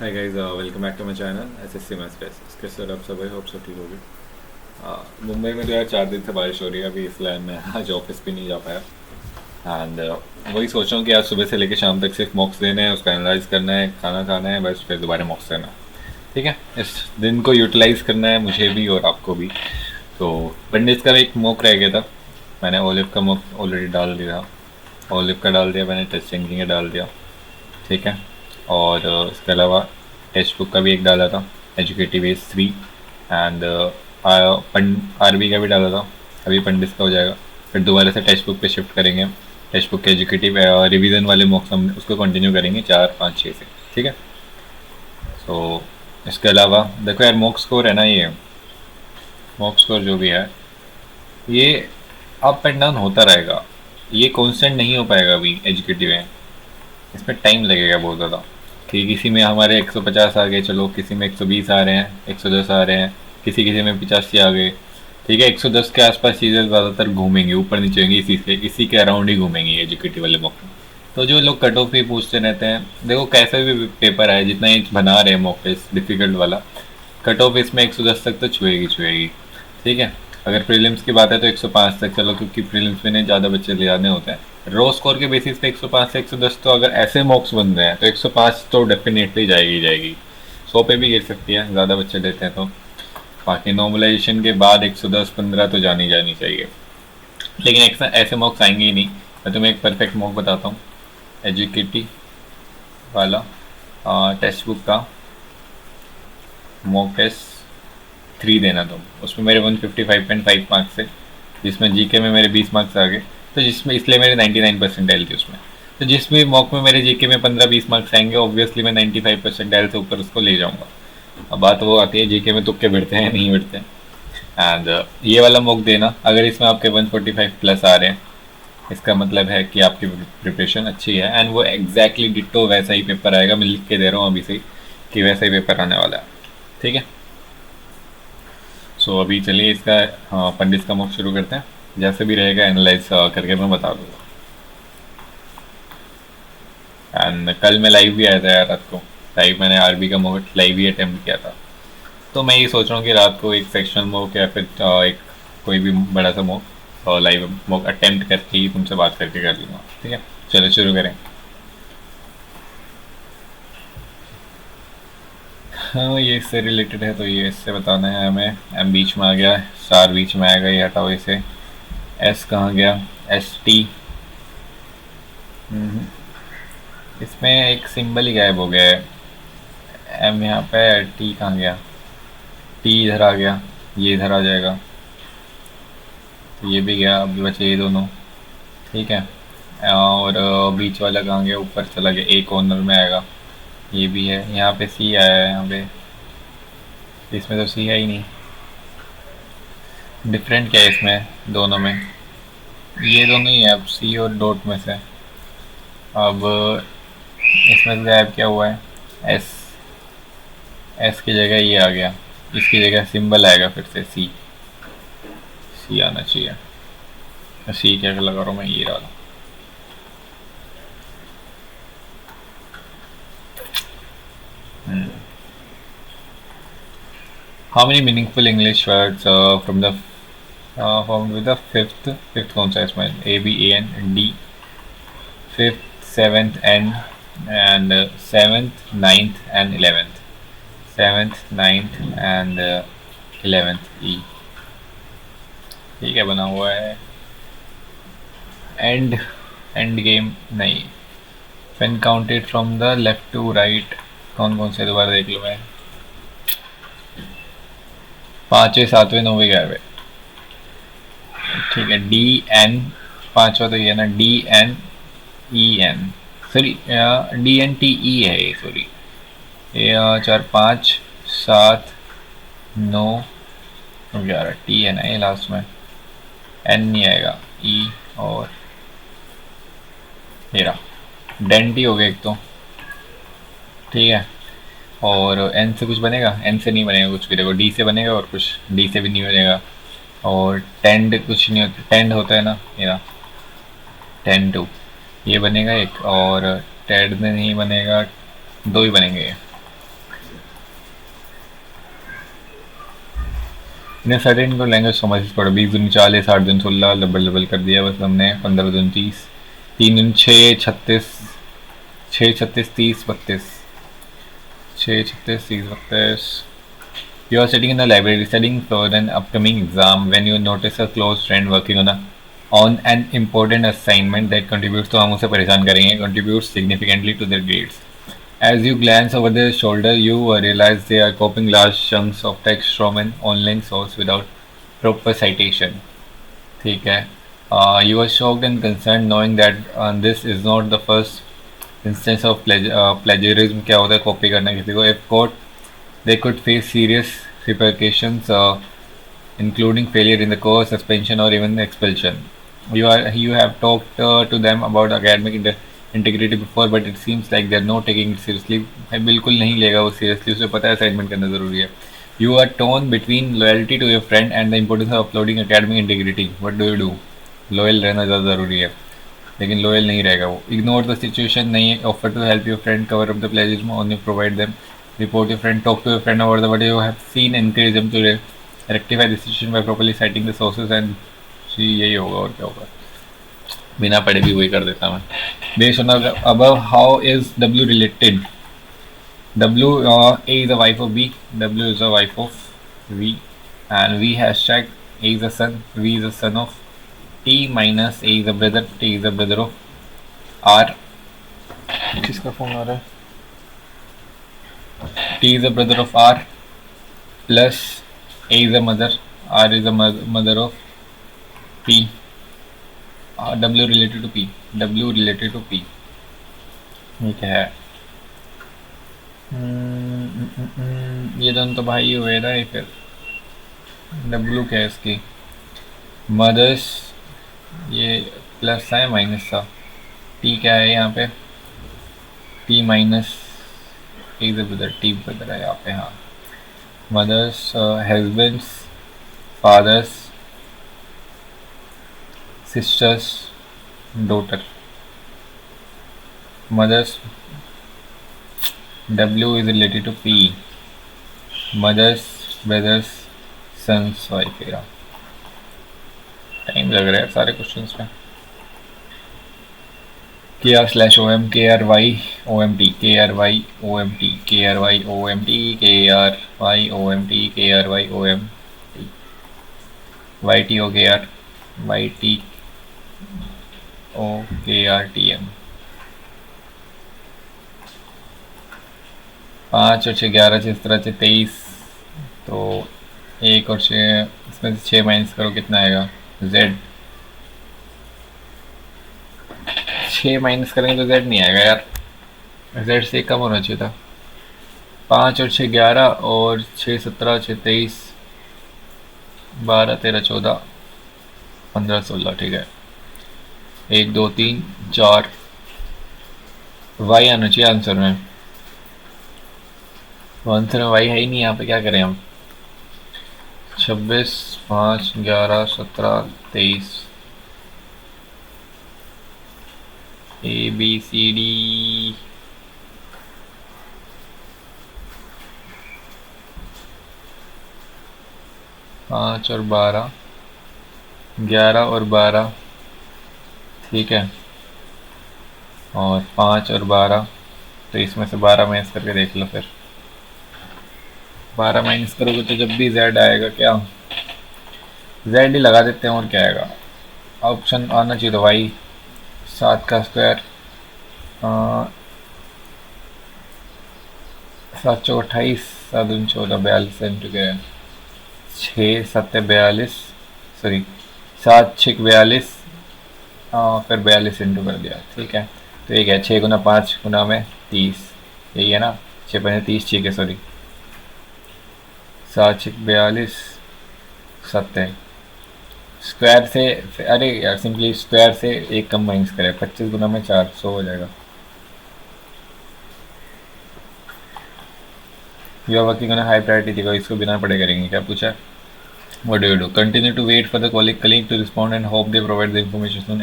Hi guys, welcome back to my channel SSC maths classes. कैसे हो आप सब? आई होप सब ठीक होगी। मुंबई में तो यार 4 दिन से बारिश हो रही है अभी, इसलिए मैं आज ऑफिस भी नहीं जा पाया। एंड वही सोच रहा हूँ कि आज सुबह से लेकर शाम तक सिर्फ मॉक्स देने हैं, उसका एनालाइज करना है, खाना खाना है, बस फिर दोबारा मॉक्स देना है। ठीक है, इस दिन को यूटिलाइज करना है मुझे भी और आपको भी। तो पंडित का एक मॉक रह गया था, मैंने ओलिव का मॉक ऑलरेडी डाल दिया। ओलिव का डाल दिया मैंने, टेस्ट थिंकिंग का डाल दिया। ठीक है। और इसके अलावा टेक्स्ट बुक का भी एक डाला था, एजुकेटिव एज 3। एंड आरबी का भी डाला था। अभी पंडित का हो जाएगा, फिर दोबारा से टेक्स्ट बुक पे शिफ्ट करेंगे। टेक्स्ट बुक के एजुकेटिव रिवीजन वाले मॉक्स हम उसको कंटिन्यू करेंगे 4 5 6 से। ठीक है। सो इसके अलावा देखो यार, मॉक स्कोर है ना, ये मॉक स्कोर जो भी है ये अप एंड डाउन होता रहेगा। ये कांस्टेंट नहीं हो पाएगा अभी एजुकेटिव है, इसमें टाइम लगेगा बहुत ज़्यादा। कि किसी में हमारे 150 आ गए, चलो किसी में 120 आ रहे हैं, 110 आ रहे हैं, किसी किसी में 85 आ गए। ठीक है, 110 के आसपास चीज़ें ज़्यादातर घूमेंगी, ऊपर नीचे होंगी, इसी के अराउंड ही घूमेंगी एजुकेटिव वाले मॉक में। तो जो लोग कट ऑफ ही पूछते रहते हैं, देखो कैसे भी पेपर आए, जितना ही बना रहे हैं मॉक टेस्ट डिफिकल्ट वाला, कट ऑफ इसमें 110 तक तो छुएगी छुएगी। ठीक है। अगर प्रीलिम्स की बात है तो 105 तक चलो, क्योंकि प्रीलिम्स में ज़्यादा बच्चे ले जाने होते हैं। रो स्कोर के बेसिस पे 105 से 110, तो अगर ऐसे मॉक्स बन रहे हैं तो 105 तो डेफिनेटली जाएगी जाएगी। 100 पे भी गिर सकती है, ज़्यादा बच्चे लेते हैं तो। बाकी नॉर्मलाइजेशन के बाद 110 15 तो जानी जानी चाहिए। लेकिन ऐसे मॉक्स आएंगे ही नहीं। मैं तुम्हें एक परफेक्ट मॉक बताता हूँ, एजुकेटिव वाला टेक्स्ट बुक का मॉक टेस्ट 3 देना तुम। उसमें मेरे 155.5 मार्क्स थे, जिसमें जीके में मेरे 20 मार्क्स आ गए। तो जिसमें इसलिए मेरे 99% थी उसमें। तो जिस भी मॉक में मेरे जीके में 15 20 मार्क्स आएंगे, ऑब्वियसली मैं 95% से ऊपर उसको ले जाऊंगा। अब बात वो आती है जीके में तुक्के भिड़ते हैं नहीं भिड़ते हैं। एंड ये वाला मॉक देना, अगर इसमें आपके 145 प्लस आ रहे हैं, इसका मतलब है कि आपकी प्रिपरेशन अच्छी है। एंड वो एग्जैक्टली डिट्टो वैसा ही पेपर आएगा, मैं लिख के दे रहा हूँ अभी से ही कि वैसा ही पेपर आने वाला है। ठीक है। सो अभी चलिए इसका पंडित का मुख शुरू करते हैं। जैसे भी रहेगा एनालाइज करके मैं बता दूंगा। एंड कल मैं लाइव भी आया था यार रात को। लाइव मैंने आरबी का मुख लाइव ही अटेम्प्ट किया था। तो मैं ये सोच रहा हूँ कि रात को एक सेक्शनल मोक या फिर एक कोई भी बड़ा सा मोक और लाइव मोक अटेम्प्ट करके ही तुमसे बात करके कर लूँगा। ठीक है, चलो शुरू करें। हाँ, ये इससे रिलेटेड है तो ये इससे बताना है हमें। एम बीच में आ गया, स्टार बीच में आएगा, ये हटाओ इसे। एस कहाँ गया? S T. इसमें एक सिंबल ही गायब हो गया है। एम यहाँ पे, टी कहाँ गया? टी इधर आ गया, ये इधर आ जाएगा, तो ये भी गया, अब बचे ये दोनों। ठीक है। और बीच वाला कहाँ गया? ऊपर चला गया, एक कॉर्नर में आएगा, ये भी है। यहाँ पे सी आया है, यहाँ पे इसमें तो सी है ही नहीं। डिफरेंट क्या है इसमें दोनों में? ये दोनों ही है अब, सी और डॉट में से। अब इसमें से गायब क्या हुआ है? एस। एस की जगह ये आ गया, इसकी जगह सिंबल आएगा फिर से सी। सी आना चाहिए। सी क्या लगा रहा हूँ मैं, ये रहा। How many meaningful English words from with the fifth कौन सा है इसमें? A B A N D, fifth, seventh N, and seventh, ninth and 11th. Seventh, ninth and 11th E। ठीक है, बना हुआ है। एंड, एंड गेम नहीं। When counted from the left to right, कौन कौन से दोबारा देख लो मैं। 5वें 7वें 9वें 11वें। ठीक है, डी एन, पांचवा तो ये ना, D N E N, sorry D N T E है ये, सॉरी। ये 4 5 7 9 11, टी एन है लास्ट में, एन नहीं आएगा, ई और मेरा डेंटी हो गया एक तो। ठीक है। और एन से कुछ बनेगा? एन से नहीं बनेगा कुछ भी। देखो डी से बनेगा और कुछ डी से भी नहीं बनेगा। और टेंड कुछ नहीं होता, टेंड होता है ना मेरा, 10 2 ये बनेगा एक। और टेड में नहीं बनेगा, दो ही बनेंगे ये। इन्हें सर्टेन को लैंग्वेज समझ पड़ो 20 दूनी 40 8 दूनी 16 डबल डबल कर दिया बस हमने 15 दूनी 30 3 दूनी 6 36 6 36 30 32 6 36 30 32 You are sitting in the library studying for an upcoming exam when you notice a close friend working on an important assignment that contributes तो हम उसे परेशान करेंगे contributes significantly to their grades. As you glance over their shoulder, you realize they are copying large chunks of text from an online source without proper citation. ठीक है. You are shocked and concerned knowing that this is not the first instance of plagiarism. क्या होता है copy करना किसी को? If caught, they could face serious repercussions, including failure in the course, suspension, or even expulsion. You have talked to them about academic integrity before, but it seems like they're not taking it seriously. बिल्कुल नहीं लेगा वो seriously. उसे पता है assignment करना ज़रूरी है. You are torn between loyalty to your friend and the importance of uploading academic integrity. What do you do? Loyal रहना ज़्यादा ज़रूरी है, लेकिन loyal नहीं रहेगा वो. Ignore the situation. नहीं offer to help your friend cover up the plagiarism, only provide them. Report your friend, talk to your friend about what you have seen, encourage them to rectify the situation by properly citing the sources and see यही होगा और क्या होगा. बिना पढ़े भी वही कर देता मैं. Based on the above, how is W related? W A is the wife of B, W is the wife of V, and V hashtag A is the son, V is the son of T minus A is the brother, T is the brother of R. किसका phone आ रहा है? T is the brother of R plus A is the mother, R is the mother of P. W related to P, W related to P. ये क्या है? ये दोनों तो भाई हुए ना. ये फिर W क्या है इसकी? मदर्स, ये प्लस है माइनस था. T क्या है यहाँ पे? T minus A the brother, T brother है यहाँ पे. हाँ, mothers, husbands, fathers, sisters, daughter. Mothers, W is related to P. Mothers, brothers, sons, wife. या टाइम लग रहा है सारे क्वेश्चंस में. KR/OM, KRY/OMT, KRY/OMT, KRY/OMT, KRY/OMT, KRY/OMT, YTOKR, YTOKRTM. 5 और 6 11 6 17 23. तो 1 और 6 इसमें से 6 माइनस करो कितना आएगा? Z. 6 माइनस करेंगे तो Z नहीं आएगा यार. Z से कम होना चाहिए था. 5 और 6 11 और 6 17 6 23 12 13 14 15 16. ठीक है. 1 2 3 4 वाई आना चाहिए आंसर में. तो आंसर में वाई है ही नहीं यहाँ पे. क्या करें हम? 26 5 11 17 23 ABCD. 5 और 12 11 और 12. ठीक है. और 5 और 12. तो इसमें से 12 माइनस करके देख लो. फिर 12 माइनस करोगे तो जब भी Z आएगा क्या? Z ही लगा देते हैं और क्या आएगा? ऑप्शन आना चाहिए तो वाई. 7 का स्क्वायर 7 चौक 28 7 दूनी 14 42 इंटू के 6 7 42. सॉरी 7 6 42. फिर 42 इंटू कर दिया. ठीक है. तो ये क्या है? 6 गुना 5 गुना में 30. यही है ना? 6 5 30. ठीक है. सॉरी 7 6 42 7 स्क्वायर से. अरे यार सिंपली स्क्वायर से एक कम माइनस करें. 25 गुना में 400 हो जाएगा. You are working on high priority. देखो इसको बिना पढ़े करेंगे. क्या पूछा? What do you do? Continue to wait for the colleague to respond and hope they provide the information soon.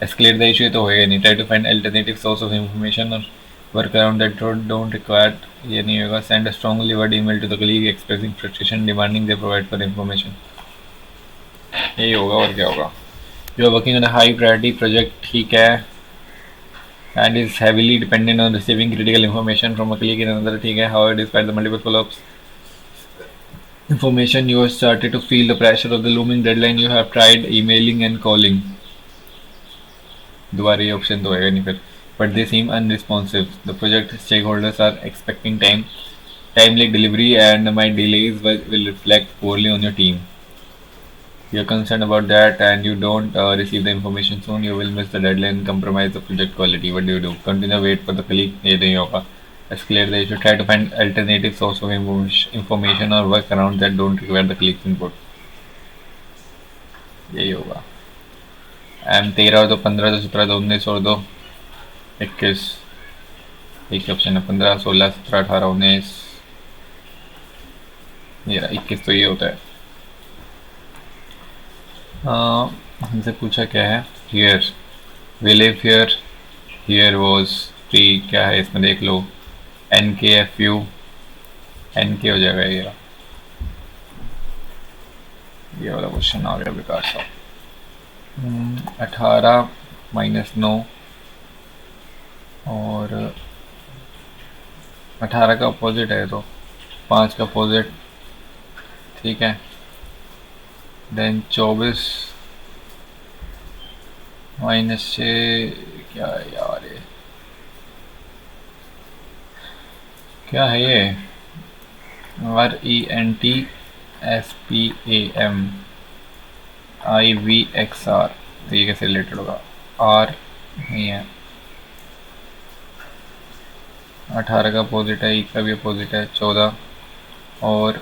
Escalate the issue तो होएगा नहीं. Try to find alternative source of information or work around that don't require, ये नहीं होगा. Send a strongly word email to the colleague expressing frustration demanding they provide for information. यही होगा और क्या होगा. You are working on a high priority project, ठीक है, and is heavily dependent on receiving critical information from a colleague in another, ठीक है. However, despite the multiple follow-ups information, you have started to feel the pressure of the looming deadline. You have tried emailing and calling. दोबारा ये option तो होएगा नहीं फिर. But they seem unresponsive. The project stakeholders are expecting timely delivery, and my delays will reflect poorly on your team. You're concerned about that, and you don't receive the information soon. You will miss the deadline and compromise the project quality. What do? Continue wait for the colleague. ये नहीं होगा. Escalate the issue. Try to find alternative source of information or work around that don't require the colleague's input. यही होगा. M 13 और 2 15 2 17 2 19 और 2 21. एक option है. 15 16 17 18 19. ये 21 तो ये होता है. हमसे पूछा क्या है. Here we live here. Here was free. क्या है इसमें देख लो. NKFU. NK हो जाएगा ये वाला क्वेश्चन आ गया बेकार सा. 18 -9 और 18 का अपोजिट है तो 5 का अपोजिट, ठीक है. देन 24 -6 क्या है यार ये, क्या है ये. RENTSPAM IVXR. तो ये कैसे रिलेटेड होगा. R नहीं है. 18 का अपोजिट है. E का भी अपोजिट है. 14 और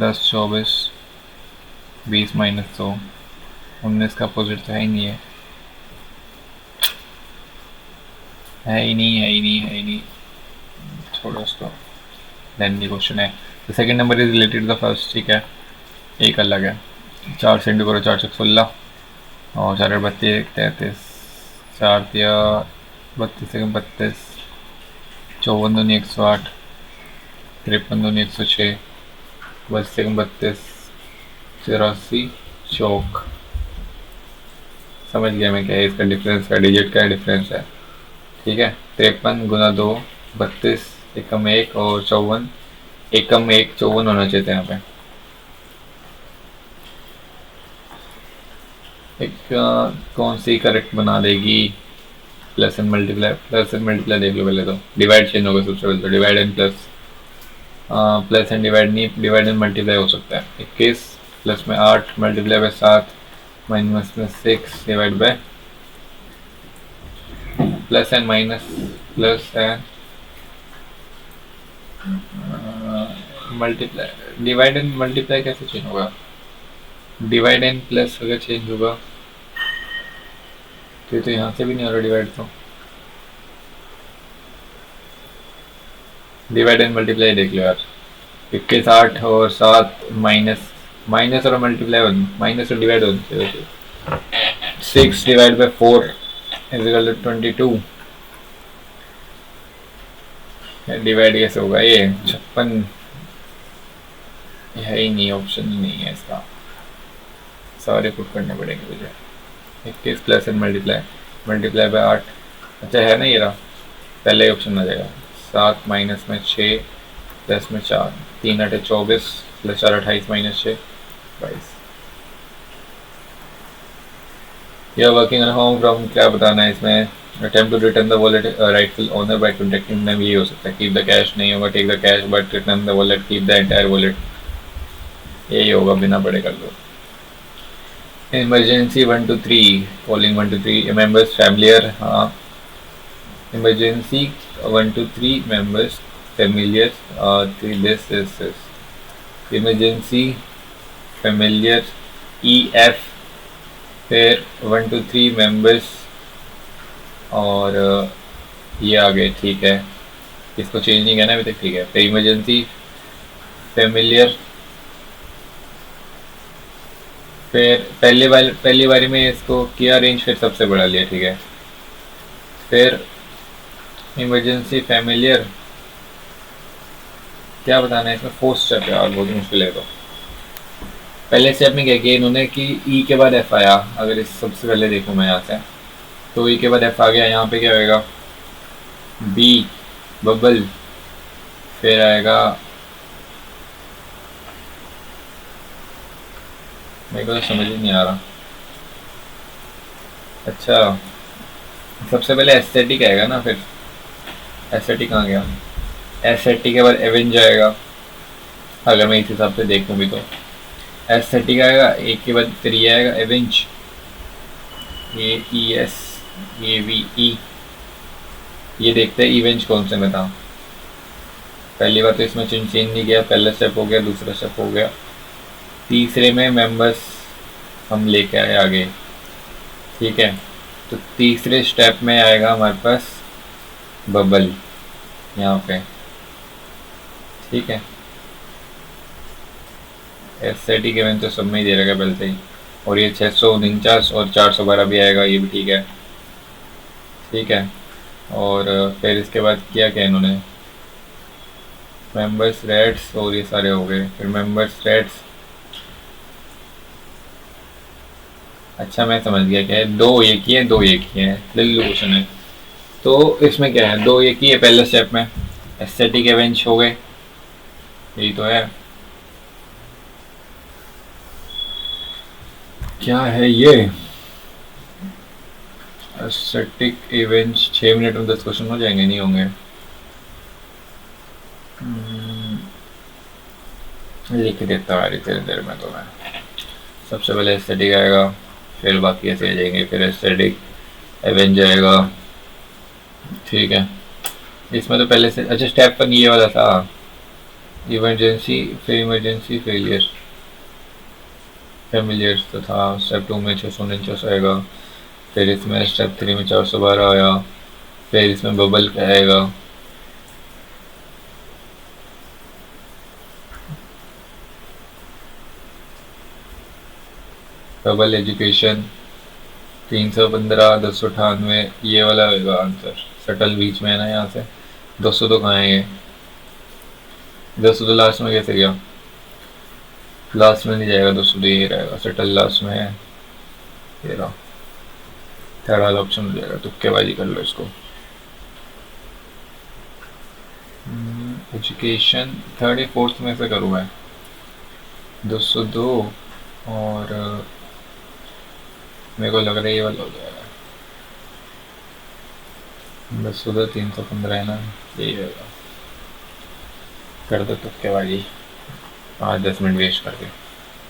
10 24 20 -2 19 का अपोजिट तो है ही नहीं. है ही नहीं. छोड़ो उसको. देन ये क्वेश्चन है. The second number is related to the first, ठीक है. एक अलग है. 4 से इंटू करो. 4 6 16 और 4 32 33. 4 32 से 32. 54 दूनी 108. 53 दूनी 106. 32 से 32 84. चौक. समझ गया मैं क्या है इसका डिफरेंस का. डिजिट का डिफरेंस है, ठीक है. 53 गुना 2 32. एकम 1 और 54. एकम 1 54 होना चाहिए था यहाँ पे. एक कौन सी करेक्ट बना देगी. Plus and multiply. Plus and multiply देख लो पहले तो. डिवाइड चेंज होगा सबसे पहले तो. Divide and plus. Plus and divide नहीं, डिवाइड एंड मल्टीप्लाई हो सकता है. 21 प्लस में 8 मल्टीप्लाई बाय 7 माइनस में 6 divide bye plus and minus plus and multiply. Divide and multiply कैसे चेंज होगा. डिवाइड एंड प्लस अगर चेंज होगा तो यहाँ से भी नहीं हो रहा डिवाइड. तो डिवाइड एंड मल्टीप्लाई देख लो यार. 21 8 और 7 माइनस माइनस और मल्टीप्लाई माइनस और डिवाइड होते हैं. 6 divide by 4 is equal to 22. Divide कैसे होगा ये. 56 है ही नहीं. ऑप्शन ही नहीं है इसका. सारे पुट करने पड़ेंगे मुझे. 21 प्लस एंड मल्टीप्लाई बाय 8. अच्छा है ना ये रहा. पहले ऑप्शन आ जाएगा. 7 माइनस में 6 प्लस में 4. 3 8 24 प्लस 4 28 माइनस 6 22. यह वर्किंग ऑन होम फ्रॉम. क्या बताना है इसमें. Attempt to return the wallet rightful owner by contacting them. ये हो सकता है. कीप द कैश नहीं होगा. Take the cash but return the wallet. Keep the entire wallet. यही होगा. बिना पढ़े कर दो. इमरजेंसी 1 2 3. Calling 1 2 3 members familiar. हाँ emergency 1 2 3 members familiar. This emergency familiar EF. फिर 1 2 3 मेंबर्स और ये आ गए, ठीक है. इसको चेंज नहीं करना अभी तक, ठीक है. फिर इमरजेंसी फेमिलियर. फिर पहली बारी में इसको किया अरेंज, फिर सबसे बड़ा लिया, ठीक है. फिर इमरजेंसी फैमिलियर क्या बताना है इसमें? फोर्थ स्टेप है और बहुत मुश्किल है। तो पहले स्टेप में क्या किया इन्होंने कि ई के बाद एफ आया। अगर इस सबसे पहले देखूँ मैं यहाँ से, तो ई के बाद एफ आ गया। यहाँ पे क्या होएगा? बी बबल, फिर आएगा, मेरे को तो समझ ही नहीं आ रहा। अच्छा, सबसे पहले एस्थेटिक आएगा ना, फिर एस्थेटिक कहाँ गया? एस्थेटिक के बाद एवेंज आएगा, अगर मैं इस हिसाब से देखूँ भी तो। एस्थेटिक आएगा, एक के बाद फिर ये आएगा avenge, A E S A V E. ये देखते हैं इवेंज कौन से में था। पहली बार तो इसमें चेंज नहीं किया, पहला स्टेप हो गया, दूसरा स्टेप हो गया। तीसरे में मेंबर्स हम लेके आए आगे, ठीक है। तो तीसरे स्टेप में आएगा हमारे पास बबल यहाँ पे, ठीक है। एस्थेटिक इवेंट तो सब में ही दे रखा है पहले से ही। और ये 649 और 412 भी आएगा, ये भी ठीक है, ठीक है। और फिर इसके बाद किया क्या इन्होंने? मेंबर्स रेट्स और ये सारे हो गए। फिर मेंबर्स रेट्स, अच्छा मैं समझ गया क्या है। दो ये किए, दो ये किए हैं, लिल्लू क्वेश्चन है। तो इसमें क्या है, दो ये किए पहले स्टेप में, एस्थेटिक इवेंट हो गए, यही तो है। क्या है ये? एस्थेटिक इवेंट 6 मिनट में 10 क्वेश्चन हो जाएंगे? नहीं होंगे। लिख देता है इतनी देर में तो मैं। सबसे पहले एस्थेटिक आएगा, फिर बाकी ऐसे आ जाएंगे, फिर एस्थेटिक एवेंज आएगा, ठीक है। इसमें तो पहले से अच्छा स्टेप वन ये वाला था, इमरजेंसी, फिर इमरजेंसी फेलियर फैमिलियर्स तो था। स्टेप 2 में 649 आएगा, फिर इसमें स्टेप 3 में 412 आया, फिर इसमें बबल का आएगा, बबल एजुकेशन 315, 1098, ये वाला होगा आंसर। सटल बीच में है ना यहाँ से। 200 तो कहाँ है ये? 200 तो लास्ट में कैसे गया? लास्ट में नहीं जाएगा 200, तो ये रहेगा। सटल लास्ट में है, ये रहा। थर्ड वाला ऑप्शन हो जाएगा, तुक्केबाजी कर लो इसको। एजुकेशन थर्ड या फोर्थ में से करूँ मैं? 202 और मेरे को लग रहा है ये वाला हो जाएगा। 202 315 है ना, यही होगा। कर दो तुक्केबाजी, 5-10 मिनट वेस्ट करके।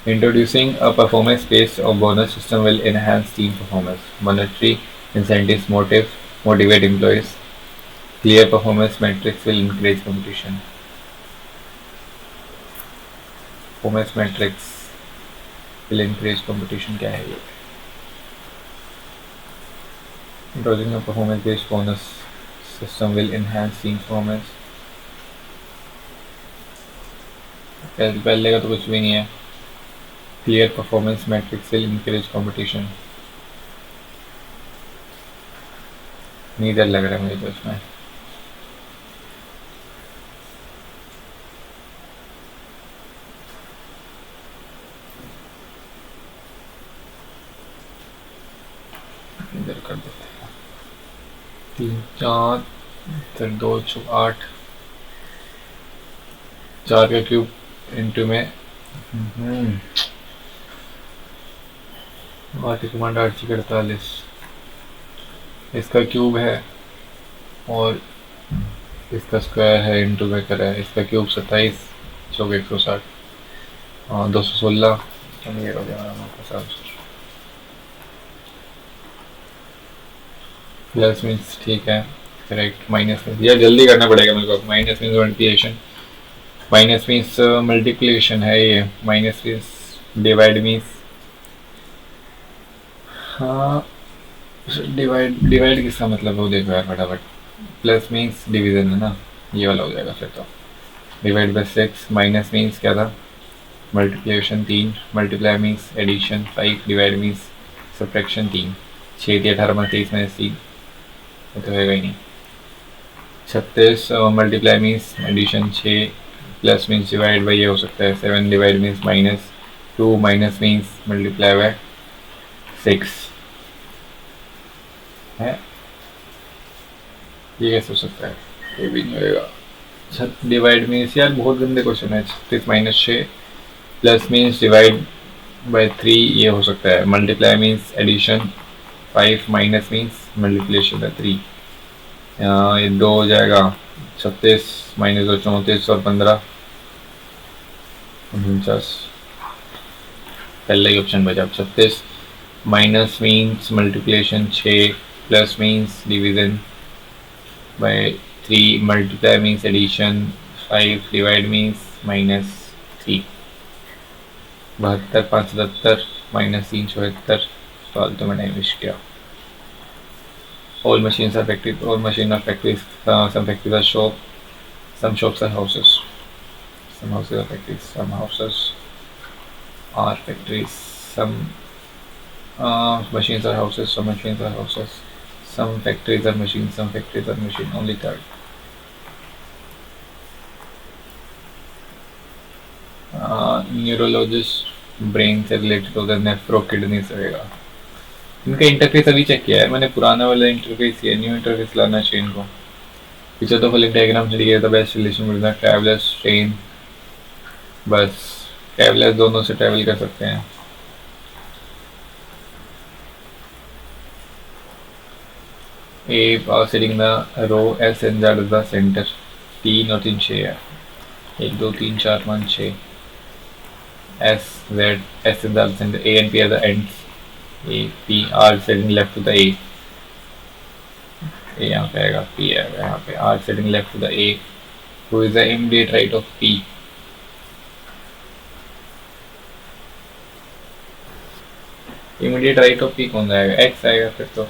Introducing a performance-based or bonus system will enhance team performance. Monetary incentives motivate employees. Clear performance metrics will encourage competition. Performance metrics will encourage competition क्या है ये? Introducing a performance-based bonus system will enhance team performance. पहले का तो कुछ भी नहीं है। Clear performance metrics will encourage competition. Neither लग रहा है मुझे तो इसमें। इधर कर देते हैं 3 4, फिर 2 8, 4 का क्यूब इंटू में कमांड 848, इसका क्यूब है और इसका स्क्वायर है, इंटू में करा है। इसका क्यूब 27, चौक 160, 216 ये हो जाएगा। प्लस मीन्स ठीक है, करेक्ट। माइनस मीन्स यार जल्दी करना पड़ेगा मेरे को। Minus means multiplication, minus means multiplication है ये। माइनस मीन्स डिवाइड मीन्स, हाँ डिवाइड किसका मतलब है वो देखो यार फटाफट। प्लस मीन्स डिवीजन है ना, ये वाला हो जाएगा फिर तो। डिवाइड बाय 6, माइनस मीन्स क्या था? Multiplication 3, multiply means addition 5, divide means subtraction 3। 6 × 18 = 23 - 3, ये तो होगा ही नहीं। 36 multiply means addition 6 plus means divide by ये हो सकता है 7 divide means -2 minus means multiply by 6 है। ये कैसे हो सकता है? ये भी नहीं होगा। डिवाइड मीन्स यार बहुत गंदे क्वेश्चन है। 36 minus 6 plus means divide by 3 ये हो सकता है। Multiply means addition 5 minus means multiplication by 3 ये 2 हो जाएगा। 36 माइनस 2 34 और 15 49। पहला ही ऑप्शन बचा। 36 minus means multiplication 6 plus means division by 3 multiply means addition 5 divide means -3 72 577 -374 फालतू में टाइम वेस्ट किया। All machines are factories. All machines are factories. Some factories are shop. Some shops are houses. Some houses are factories. Some houses are factories. Some machines are houses. Some machines are houses. Some factories are machines. Some factories are machine. Only third. Neurologist brain से related to the nephro kidneys रहेगा। इनका interface अभी check किया है मैंने। पुराना वाला interface या न्यू इंटरफेस लाना चाहिए इनको। पीछे तो फुल डायग्राम चली गया था। Best relation between travellers train. Bus travellers दोनों से ट्रैवल कर सकते हैं। A sitting the row S N Z the centre. 3 और 3 6 है। 1 2 3 4 5 6 S Z S in the center A and P R the ends. A P R sitting left to the A यहाँ पे आएगा। पी आएगा यहाँ पे। R sitting left to the A who is the immediate right of P. Immediate right of P कौन आएगा? X आएगा। फिर तो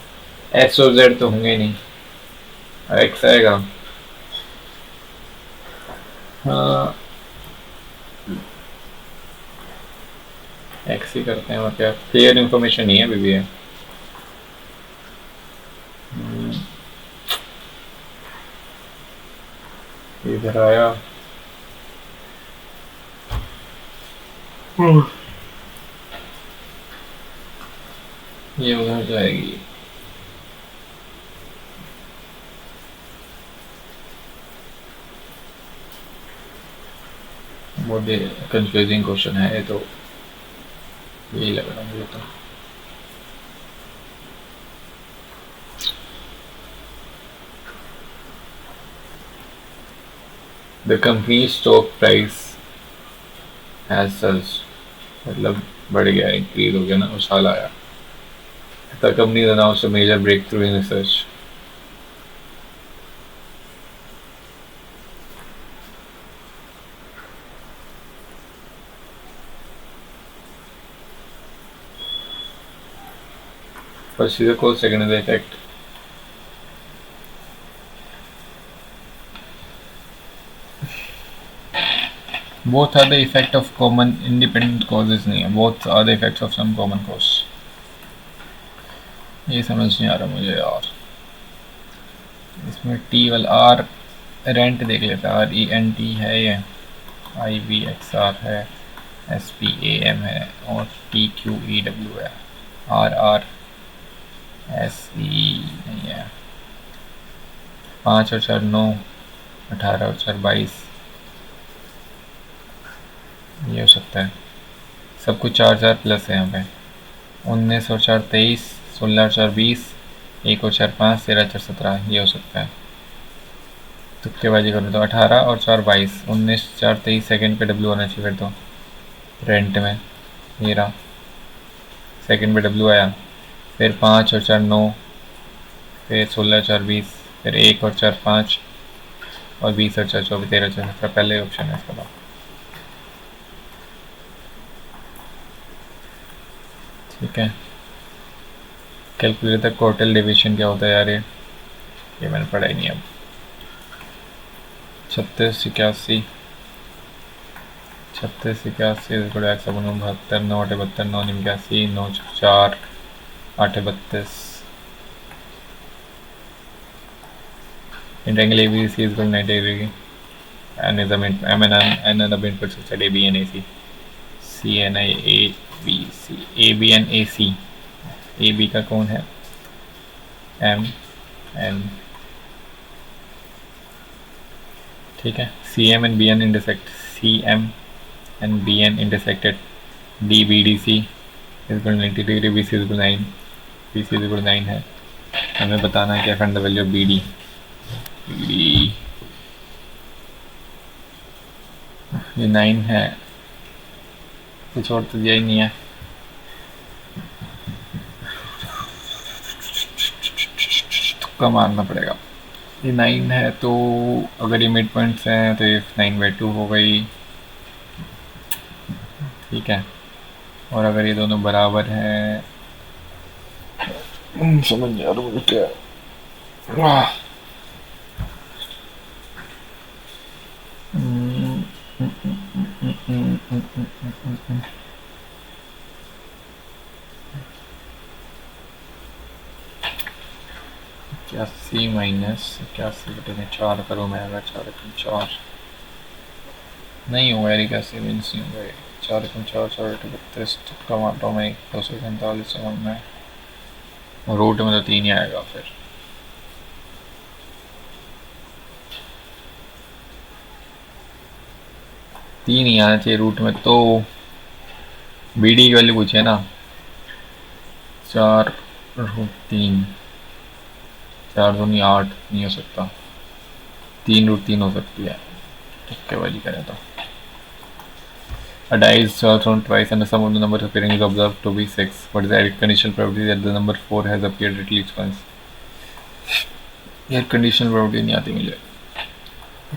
एक्स और जेड तो होंगे नहीं। एक्स आएगा। हाँ एक्स ही करते हैं। और क्या क्लियर इन्फॉर्मेशन नहीं है अभी भी है। इधर आया। ये उधर जाएगी। मुझे कंफ्यूजिंग क्वेश्चन है ये तो। यही लग रहा मुझे तो। The company stock price has surged मतलब बढ़ गया, इंक्रीज हो गया ना, उछाल आया। The company announced a major breakthrough in research. First is the cause, second is the effect. Both are the effect of common independent causes नहीं है। Both are the effects of some common cause. ये समझ नहीं आ रहा मुझे यार। इसमें T वाला आर रेंट देख लेता है। RENT है ये। IVXR है। SPAM है और TQEW है। RRSE नहीं है। 5 और 4 9 18 और 4 22 ये हो सकता है। सब कुछ 4 4 प्लस है यहाँ पे। 19 और 4 23 16 और 4 20 1 और 4 5 13 4 17 ये हो सकता है। तुक्केबाजी करूँ तो 18 और 4 22 19 4 23 सेकेंड पे डब्ल्यू आना चाहिए। फिर तो रेंट में ये रहा सेकेंड पे डब्ल्यू आया। फिर 5 और 4 9 फिर 16 4 20 फिर 1 और 4 5 और 20 और 4 24 13 4 17 पहले ऑप्शन है इसका। बाद ठीक है। कैलकुलेट द टोटल डिवीजन क्या होता है यार? ये मैंने पढ़ा ही नहीं। अब 36 81 36 81 72 9 72 9 89 9 4 8 32 In triangle ABC is equal to 90 degree and is a mid M and N and the midpoint side AB and AC. C N I A B C A B and AC. AB का कौन है? M N. ठीक है. CM and BN intersect. CM and BN intersected. DBDC is equal to 90 degree. BC is equal to 9. BC is equal to 9 है. हमें बताना है क्या find the value of BD. BD ये 9 है, कुछ और तो दिया ही नहीं है. तुक्का मारना पड़ेगा. ये 9 है तो अगर ये मिड पॉइंट्स हैं तो ये 9/2 हो गई. ठीक है. और अगर ये दोनों बराबर हैं, समझ नहीं आ रहा मुझे क्या. इक्यासी माइनस 81/4 करो. मैं अगर 4/4 नहीं होगा यार, 81 मीन्स नहीं होगा. 4/4 4/32 तुक्का मार रहा हूँ मैं. 245 समझ में. रूट में तो 3 ही आएगा. फिर तीन ही आना चाहिए रूट में. तो BD की वैल्यू पूछे ना. 4√3 4×2 8 नहीं हो सकता. 3√3 हो सकती है. तुक्के वाली करें तो. A die is thrown twice and the sum of the numbers appearing is observed to be 6. What is the conditional probability that the number 4 has appeared at least once? यार conditional probability नहीं आती मुझे.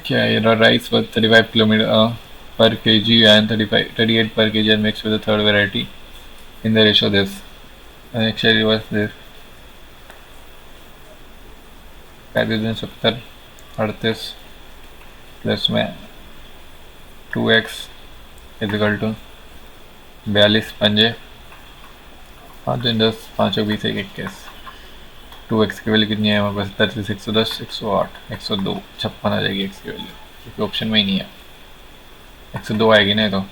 क्या है? Rice was 35 km per kg and 38 per kg and mixed with the third variety in the ratio this. Actually was this 35 38 plus में 2x is equal to 42 पंजे 5 10 5 20 21. 2x की value कितनी है हमारे पास? 36 110 108 102 56 आ जाएगी x की वैल्यू, क्योंकि ऑप्शन में ही नहीं है. 102 आएगी ना. तो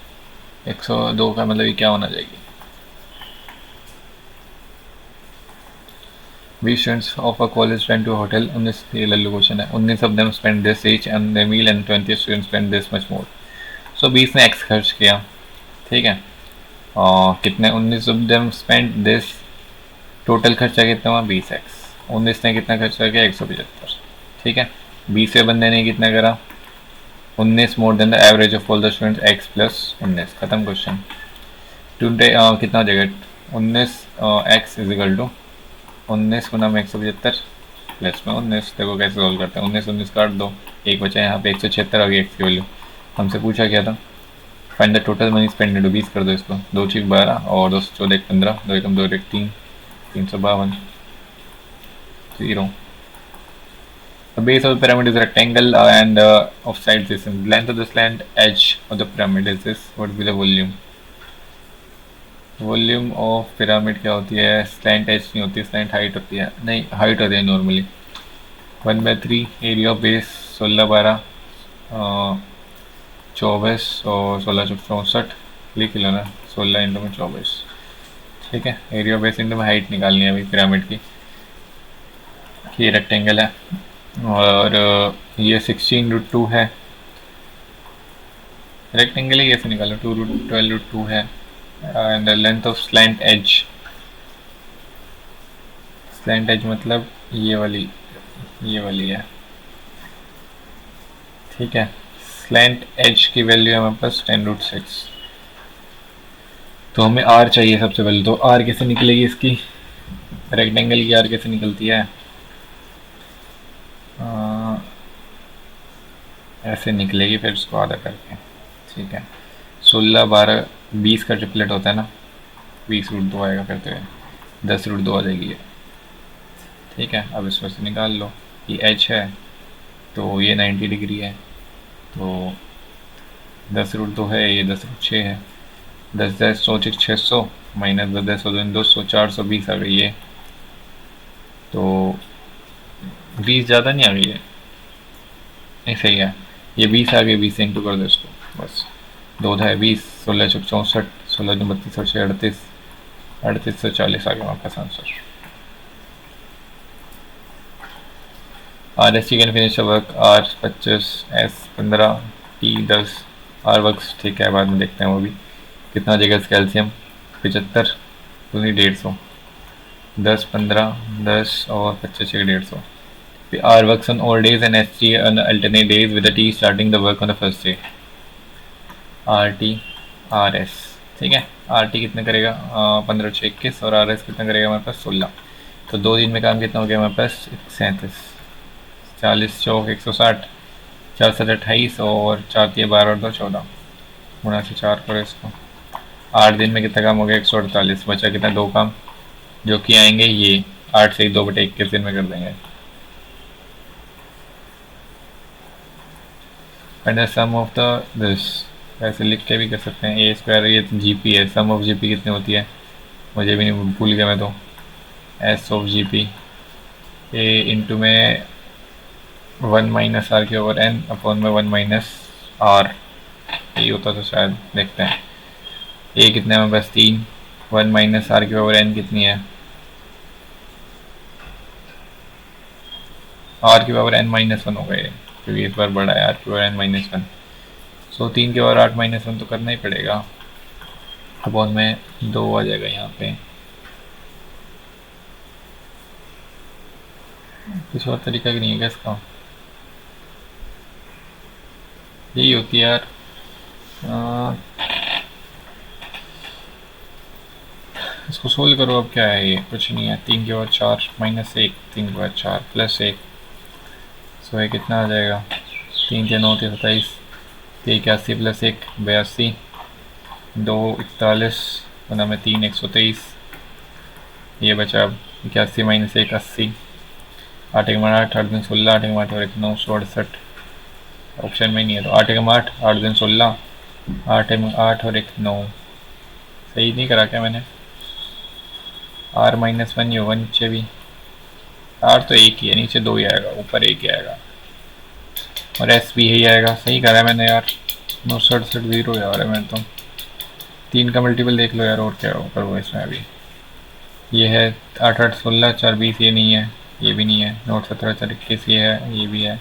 102 का मतलब ये क्या होना चाहिए? We students of a college went to a hotel. 19 ये लल्लू क्वेश्चन है. 19 of them spent this each and their meal and 20 students spent this much more. So 20 ने x खर्च किया. ठीक है. और कितने? 19 of them spent this. Total खर्चा कितना हुआ? 20x. 19 ने कितना खर्चा किया? 175. ठीक है. 20 बंदे ने कितना करा? 19 more than the average of all the students x plus 19. खत्म क्वेश्चन. टुडे कितना हो जाएगा? 19 x इज इक्वल टू 19 गुना में 175 प्लस में 19. देखो कैसे सॉल्व करते हैं. 19 19 काट दो, एक बचा यहाँ पे. 176 आ गई x की वैल्यू. हमसे पूछा क्या था? Find the total money spend into 20 कर दो इसको. 2 6 12 और 2 14 15 2 1 2 1 3 352 0. The base of the pyramid is a rectangle and of sides is in length of the slant edge of the pyramid is this. What will be the volume? Volume of pyramid क्या होती है? Slant as नहीं होती, slant height होती है. नहीं, height होती है नॉर्मली. 1/3 एरिया ऑफ बेस 16 12 24 और 16 64 लिख लो ना. 16 इंटू में 24. ठीक है. एरिया ऑफ बेस इंटू में हाइट निकालनी है अभी पिरामिड की. ये रेक्टेंगल है और ये 16√2 है. रेक्टेंगल ही कैसे निकालो? 2√12√2 है. And the length of slant edge मतलब ये वाली है. ठीक है. स्लैंट एज की वैल्यू है हमारे पास 10√6. तो हमें r चाहिए सबसे पहले. तो r कैसे निकलेगी इसकी? रेक्टेंगल की r कैसे निकलती है? ऐसे निकलेगी, फिर उसको आधा करके. ठीक है. 16 12 20 का ट्रिपलेट होता है ना. 20√2 आएगा, फिर तो 10√2 आ जाएगी ये. ठीक है. अब इसमें से निकाल लो. ये h है तो ये 90 डिग्री है. तो 10√2 है, ये 10√6 है. 10 10 100 600 माइनस 10 10 200 420 आ गई है. तो 20 ज़्यादा नहीं आ गई है. ऐसे ही है। ये 20 आ गए, 20 से इंटू कर दो इसको, बस 2 है 20, 16 चौक 64, 16 32 और 6 38, 3840 आ गया हमारे पास answer. R S T can finish work R 25, S 15, T 10, R works ठीक है, बाद में देखते हैं वो भी। कितना देगा कैल्शियम? 75 पूरी 150, 10 15 10 और 25 150। R works on all days and ST on alternate days with the T starting the work on the first day. RT RS ठीक है। RT कितना करेगा? 15 6 21 और RS कितना करेगा हमारे पास? 16। तो 2 दिन में काम कितना हो गया हमारे पास? 37, 40 चौक 160, 4 7 28 और 4 3 12 और 2 14, गुणा से 4 करो इसको। 8 दिन में कितना काम हो गया? 148। बचा कितना? 2 काम जो कि आएंगे ये 8 से 2/21 दिन में कर देंगे। And sum of the this ऐसे लिख के भी कर सकते हैं। ए स्क्वायर, ये जी पी है, सम ऑफ जी पी कितनी होती है मुझे भी नहीं, भूल गया मैं तो। S of G P A into में 1 माइनस आर के ओवर एन अपॉन में 1 माइनस आर, यही होता तो शायद। देखते हैं ए कितने में? बस 3, 1 माइनस आर के ओवर एन कितनी है? आर के पावर एन माइनस 1 हो गए क्योंकि इस बार बड़ा है। आर के पावर एन माइनस 1, सो 3 के पावर 8 माइनस 1 तो करना ही पड़ेगा। अपॉन में 2 आ जाएगा यहाँ पे। कुछ और तरीका भी नहीं है क्या इसका? यही होती है यार। इसको सोल्व करो। अब क्या है ये? कुछ नहीं है। 3 के पावर 4 माइनस 1, 3 के पावर 4 प्लस 1, सो ये कितना आ जाएगा? 3 के 9 27, 81 प्लस 1 82, 2 41 बना में 3 123, ये बचा। 81 माइनस 1 80, 8 एक 8 8 दिन 16, 8 एक 8 और 1 9 68, ऑप्शन में नहीं है तो 8 एक 8 8 दिन 16, 8 एक 8 और 1 9। सही नहीं करा क्या मैंने? आर माइनस 1 ये 1 नीचे भी, आर तो एक ही है, नीचे 2 ही आएगा, ऊपर 1 ही आएगा और एस भी यही आएगा। सही करा है मैंने यार। 967 0 यार है। मैं तो 3 का मल्टीपल देख लो यार, और क्या करो इसमें अभी। ये है 8 8 16 4 20, ये नहीं है, ये भी नहीं है। 9 17 4 21, ये है, ये भी है।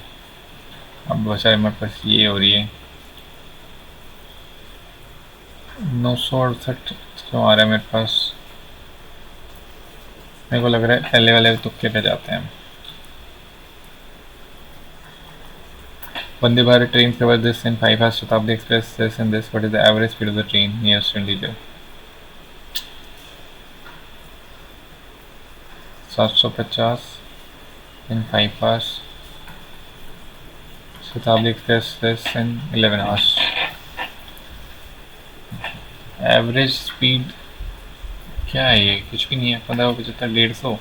अब बचा है मेरे पास ये और ये। 968 क्यों आ रहा है मेरे पास? मेरे को लग रहा है पहले वाले तुक्के पे जाते हैं। Vande Bharat train covers this in 5 hours. Shatabdi Express this and this. What is the average speed of the train nearest Chandigarh? 750 in 5 hours. Shatabdi Express this in 11 hours. Average speed क्या है ये? कुछ भी नहीं है। 15 75 150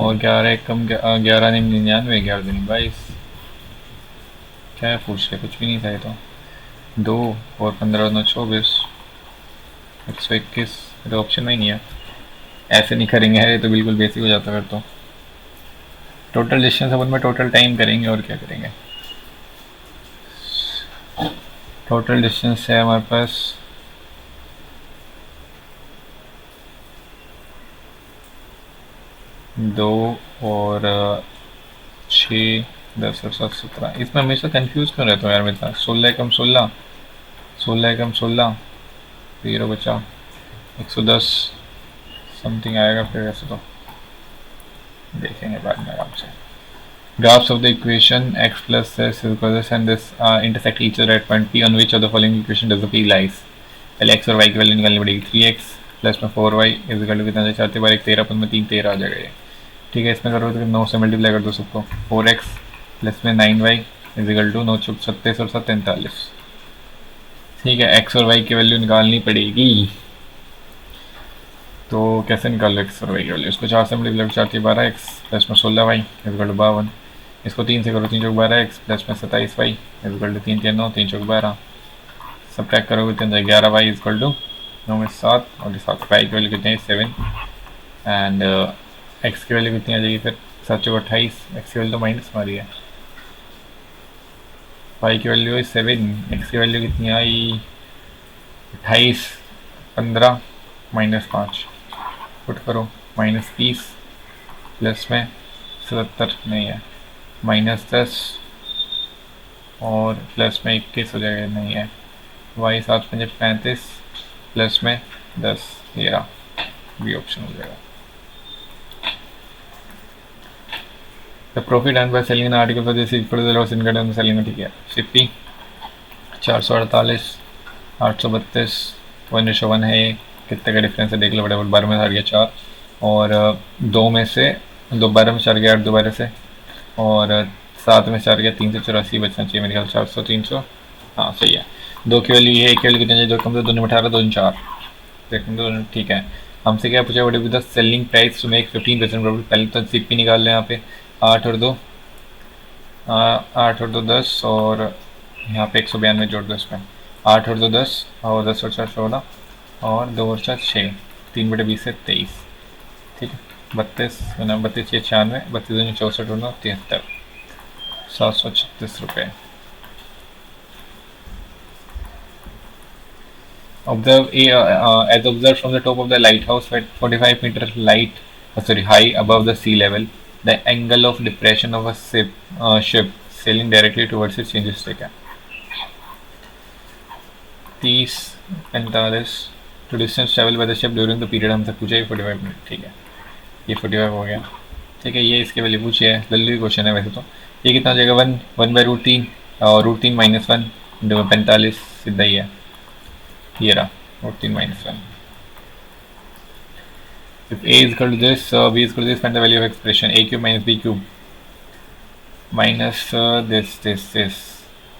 और 11 कम 11 99 11 दिन 22। क्या है पूछ रहे? कुछ भी नहीं था ये तो। 2 और 15 9 24, 121 तो ऑप्शन में ही नहीं है। ऐसे नहीं करेंगे है तो बिल्कुल बेसिक हो जाता फिर तो। टोटल डिस्टेंस अपन में टोटल टाइम करेंगे और क्या करेंगे। टोटल डिस्टेंस है हमारे पास 2 और 6 10 और 7 17। इसमें हमेशा कंफ्यूज क्यों रहता हूँ यार मेरे साथ? 16 कम 16, 16 कम 16, 0 बचा। 110 समथिंग आएगा फिर। ऐसे तो देखेंगे बाद में आराम से। Graphs of the equation x plus s is equal to this and this intersect each other at point P on which of the following equation does the P lies? पहले x और y की value निकालनी पड़ेगी। 3x plus में 4y is equal to कितना? 4 3 1 13 में 3 13 आ जाएगा ये। ठीक है, इसमें करो तो 9 से मल्टीप्लाई कर दो सबको। 4x प्लस में 9y इज इक्वल टू 9 चौक 37 और 7 43। ठीक है, x और y की वैल्यू निकालनी पड़ेगी। तो कैसे निकालो x और y की वैल्यू? इसको 4 से मल्टीप्लाई 4 3 12 x प्लस में 16y इज इक्वल टू 52। इसको 3 से करो 3 चौक 12 x प्लस में 27y इज इक्वल टू 3 3 9 3 चौक 12। सब्ट्रैक्ट करोगे कितना? 11y इज इक्वल टू 9 में 7 और 7 y की वैल्यू कितनी है? 7 एंड x की वैल्यू कितनी आ जाएगी फिर? 7 चौक 28। x की वैल्यू तो माइनस मारी है। वाई की वैल्यू है 7, एक्स की वैल्यू कितनी आई 28, 15 -5 पुट करो, -30 प्लस में 77 नहीं है, -10 और प्लस में 21 हो जाएगा, नहीं है, वाई 7×5 = 35 प्लस में 10, ये रहा, बी ऑप्शन हो जाएगा। The profit and by selling an article for this equal to the loss incurred on selling, ठीक है। सिप्पी 448, 832, 1:1 है ये, कितने का डिफरेंस है देख लो फटाफट, 12 में से हट गया 4 और 2 में से 2, 12 में 4 गया 8 दोबारा से, और 7 में 4 गया 384 बचना चाहिए मेरे ख्याल, 400 300, हाँ सही है। 2 की वैल्यू ये, एक की वैल्यू कितनी है, 2 कम से 2 में 18, 2 में 4 देखने तो ठीक है। हमसे क्या पूछा, what is the selling price to make 15% profit, पहले तो सिप्पी निकाल लें यहाँ पे, 8 और 2 8 और 2 10 और यहाँ पे 192 जोड़ दो इसमें, 8 और 2 10 और 10 और 4 14 और 2 और 4 6, 3/20 से 23, ठीक है। 32 32 6 96, 32 64 और 73, 736 रुपये। Observe as observed from the top of the lighthouse at 45 meter high above the sea level, the angle of depression of a ship sailing directly towards it changes to क्या, 30, 45 to distance travel by the ship during the period हमसे पूछा है 45 minute, ठीक है, ये 45 हो गया, ठीक है। ये इसके वैल्यू पूछी है, जल्दी क्वेश्चन है वैसे तो। ये कितना हो जाएगा, 1/√3 और √3 -1 45, सीधा ही है, ये रहा √3 -1। If a is equal to this, b is equal to this, find the value of expression a cube minus b cube minus this।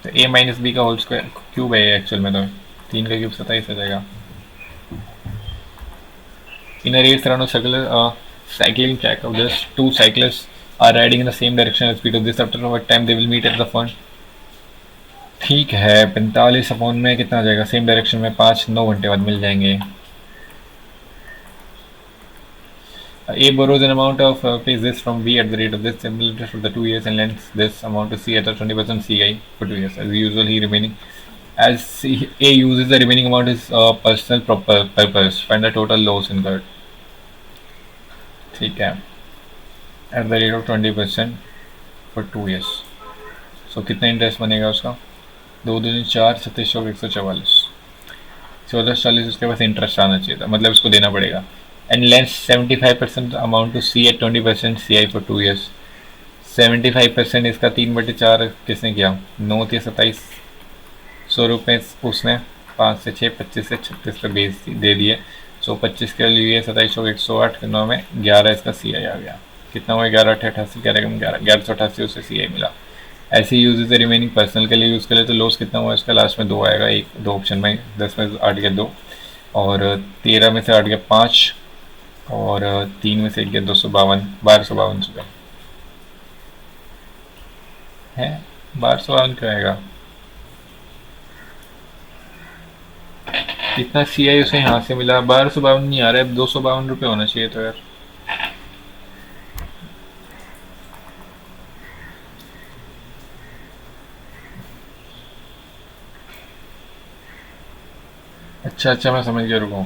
तो a minus b का होल स्क्वायर क्यूब है एक्चुअल में, तो 3 का क्यूब 27 आ जाएगा। In a race around a circular cycling track, of this 2 cyclists are riding in the same direction at speed of this, after what time they will meet at the front, ठीक है। 45 upon में कितना आ जाएगा, same direction में 5-9 घंटे बाद मिल जाएंगे। A borrows an amount of pays this from B at the rate of this similar for the 2 years and lends this amount to C at a 20% CI for 2 years. As usual, he remaining as A uses the remaining amount is personal purpose. Find the total loss incurred. ठीक है, at the rate of 20% for 2 years. So कितना interest बनेगा उसका, 2 दूनी 4, 37 और 144, 1440 उसके पास interest आना चाहिए था, मतलब इसको देना पड़ेगा। And lends 75% amount to C at 20% CI for 2 years. 75% इसका 3/4 किसने किया, 9 × 27, 100 रुपये उसने 5 से 6, 25 से 36 पे बेच दे दिए। सो 25 के लिए 27 हो 108, 9 में 11 इसका CI आ गया, कितना हुआ 11 8 88, 1188 उसे CI मिला। ऐसे यूज द रिमेनिंग पर्सनल के लिए यूज़ कर ले तो लॉस कितना हुआ इसका, लास्ट में 2 आएगा, 2 ऑप्शन में 10 में 8 गया 2 और 13 में से 8 गया 5 और 3 में से 1 गया 252, 1252 रुपये है। 1252 क्या आएगा, इतना CI उसे यहाँ से मिला, 1252 नहीं आ रहा है, 252 रुपये होना चाहिए तो यार। अच्छा मैं समझ गया, रुको,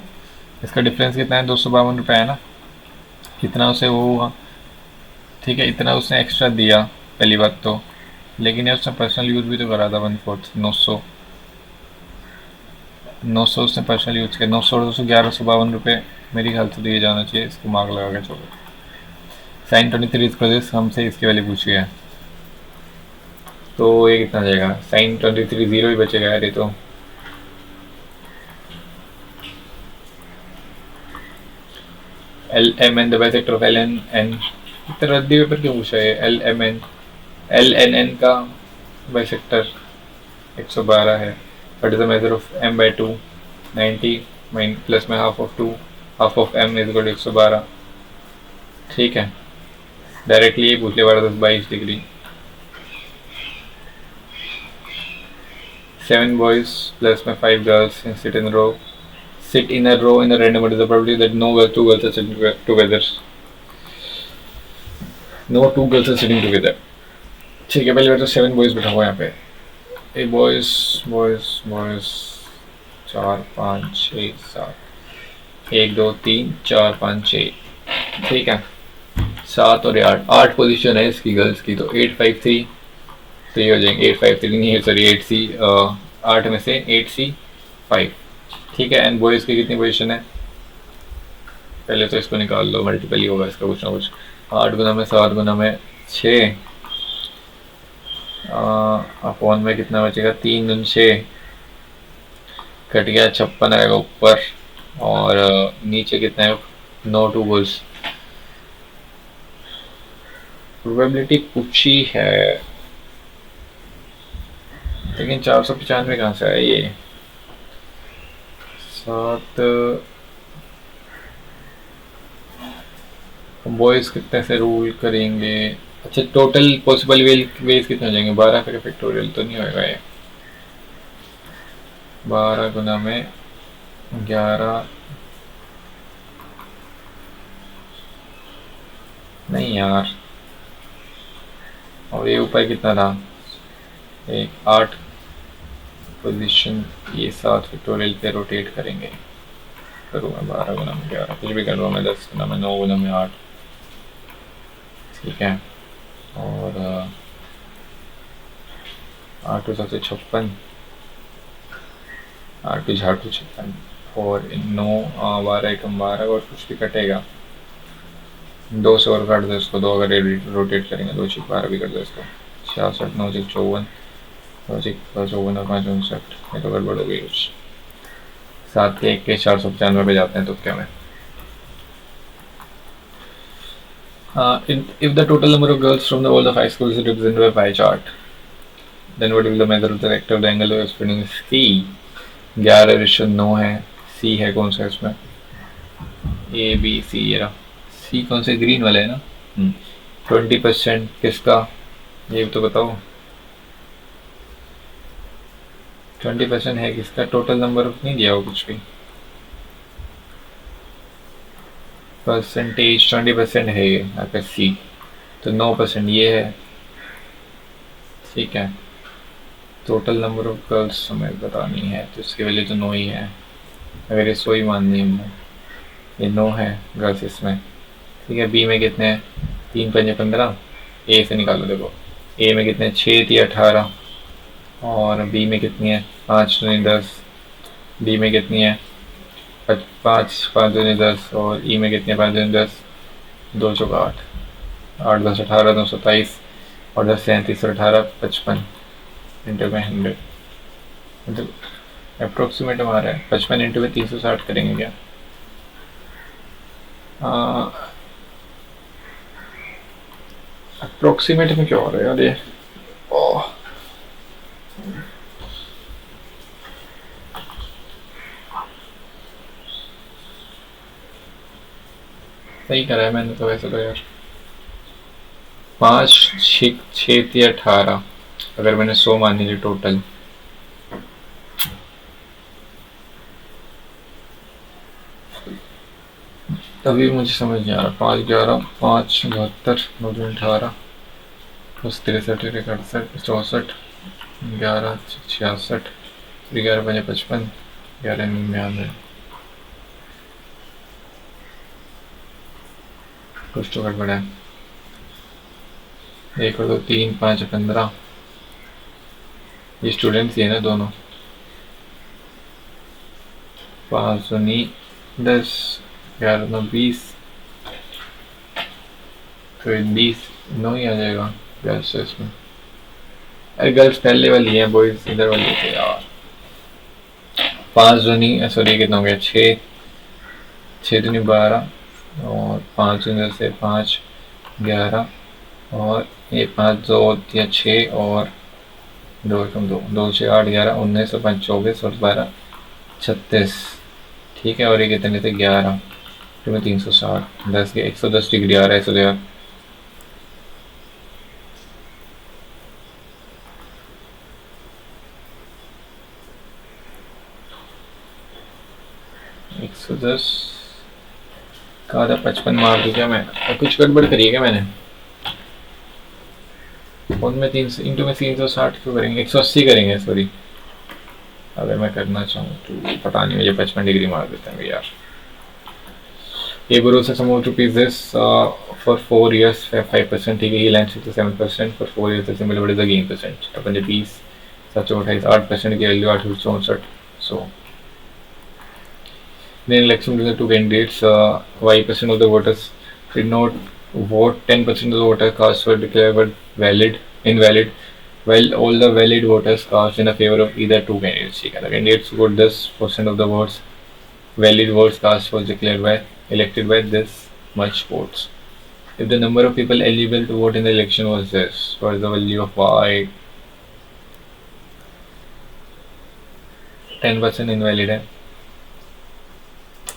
इसका डिफरेंस कितना है, 252 रुपये है ना, कितना उसे वो हुआ, ठीक है, इतना उसने एक्स्ट्रा दिया पहली बात तो, लेकिन यार उसने पर्सनल यूज़ भी तो करा था 1/4, 900 उसने पर्सनल यूज़ किया, 900 और 200 1152 रुपये मेरे ख्याल से दिए जाना चाहिए, इसको मार्क लगा के छोड़ो। साइन 23 प्रोसेस हमसे इसकी वैल्यू पूछी है, तो ये कितना जाएगा, साइन 23 0 ही बचेगा यार ये तो। LMN the bisector of LNN, इतना रद्दी पेपर क्यों पूछा है, LNN का बाइसेक्टर 112 है, what is the measure of m/2, 90 plus में half of 2, half of m is equal to 112, ठीक है। डायरेक्टली ये पूछ ले, 12 10 22 डिग्री। 7 boys plus में 5 girls sit in a row in a random order. The probability that two girls are sitting together. No two girls are sitting together. ठीक है, पहले तो 7 boys बैठा हुआ यहाँ पे, ए बॉयज बॉयज बॉयज 4 5 6 7 1 2 3 4 5 6 ठीक है 7 और 8 पोजीशन है इसकी गर्ल्स की तो 8 5 3 तो ये हो जाएंगे 8 5 3 नहीं है सॉरी 8 C 8 में से 8 C 5 ठीक है। एंड बॉयज़ की कितनी पोजीशन है पहले तो इसको निकाल लो मल्टीपल ही होगा इसका कुछ ना कुछ 8 गुना में 7 गुना में 6 अपॉन में कितना बचेगा 3 गुना 6 कट गया 56 आएगा ऊपर और नीचे कितना है नो टू गोल्स प्रोबेबिलिटी पूछी है लेकिन 495 कहाँ से आया ये 7 बॉयज़ कितने से रूल करेंगे अच्छा टोटल पॉसिबल वेज कितने हो जाएंगे 12 का फैक्टोरियल तो नहीं होगा ये 12 गुना में 11 नहीं यार और ये ऊपर कितना था एक 8 पोजीशन ये 7 फैक्टोरियल पे रोटेट करेंगे करूँगा 12 गुना में 11 कुछ भी करूँगा मैं 10 गुना में 9 गुना में 8 ठीक है और 8 सबसे 56 8 झाड़ 56 और 9 12 एकम 12 और कुछ भी कटेगा 2 से और काट दो इसको 2 अगर रोटेट करेंगे 2 6 12 भी कर दो इसको 66 9 6 54 2 6 54 और 5 59 ये तो गड़बड़ हो गई कुछ 7 के 1 के 495 पे जाते हैं तो क्या में if the total number of girls from all the 5 schools is represented by pie chart then what will the measure of the rectangle of the angle of splitting C 11:9 है C है कौन सा इसमें A B C ये रहा C कौन से green वाला है ना 20% किसका ये तो बताओ 20% है किसका टोटल नंबर नहीं दिया हो कुछ भी परसेंटेज 20% है ये अगर सी तो 9% ये है ठीक है टोटल नंबर ऑफ गर्ल्स हमें बतानी है तो इसकी वैल्यू तो 9 ही है अगर ये 100 ही माननी है हमने ये 9 है गर्ल्स इसमें ठीक है बी में कितने हैं 3 5 15 ए से निकालो देखो ए में कितने 6 3 18 और बी में कितनी है 5 2 10 डी में कितनी है 5 5 2 10 और ई में कितने 5 2 10 2 चौका 8 8 10 18 2 27 और 10 37 और 18 55 इंटू में 100 मतलब अप्रोक्सीमेट हमारा है 55 इंटू में 360 करेंगे क्या अप्रोक्सीमेट में क्या हो रहा है यार ये सही करा है मैंने तो वैसे तो यार 5 6 6 या 18 अगर मैंने 100 मान लीजिए टोटल तभी मुझे समझ नहीं आ रहा 5 11 5 72 9 18 plus 63 68 64 11 66 11 5 55 11 99 कुछ तो गड़बड़ है 1 और 2 3 5 15 ये स्टूडेंट्स ही है ना दोनों 5 नहीं 10 11 9 20 तो 20 9 ही आ जाएगा गर्ल्स से इसमें अरे गर्ल्स पहले वाली है बॉयज इधर वाली थे यार 5 नहीं सॉरी कितना हो गया 6 नहीं 12 और 5 इधर से 5 11 और ये 5 2 या 6 और 2 कम 2 2 6 8 11 19 और 5 24 और 12 36 ठीक है और ये कितने थे 11 तो में 360 10 के 110 डिग्री आ रहा है ऐसा यार का आधा 55 मार दूँ क्या मैं और कुछ गड़बड़ करी है क्या मैंने फोन में 300 इंटू में 360 क्यों करेंगे, 180 करेंगे सॉरी। अगर मैं करना चाहूँ तो पता नहीं, मुझे 55 डिग्री मार देते हैं यार। ये Borussia Samoa rupees this for 4 years 5%, ठीक है, he lends it to 7% for 4 years, the symbol what is the gain percent अपन जब 20 728 8% की value 864, so in an election between the two candidates, y% of the voters did not vote, 10% of the voter cast were declared valid invalid, while all the valid voters cast in a favor of either two candidates, ठीक है, the candidates who got 10% of the votes valid votes cast was declared by elected by this much votes. If the number of people eligible to vote in the election was this, what is the value of y? 10% invalid है।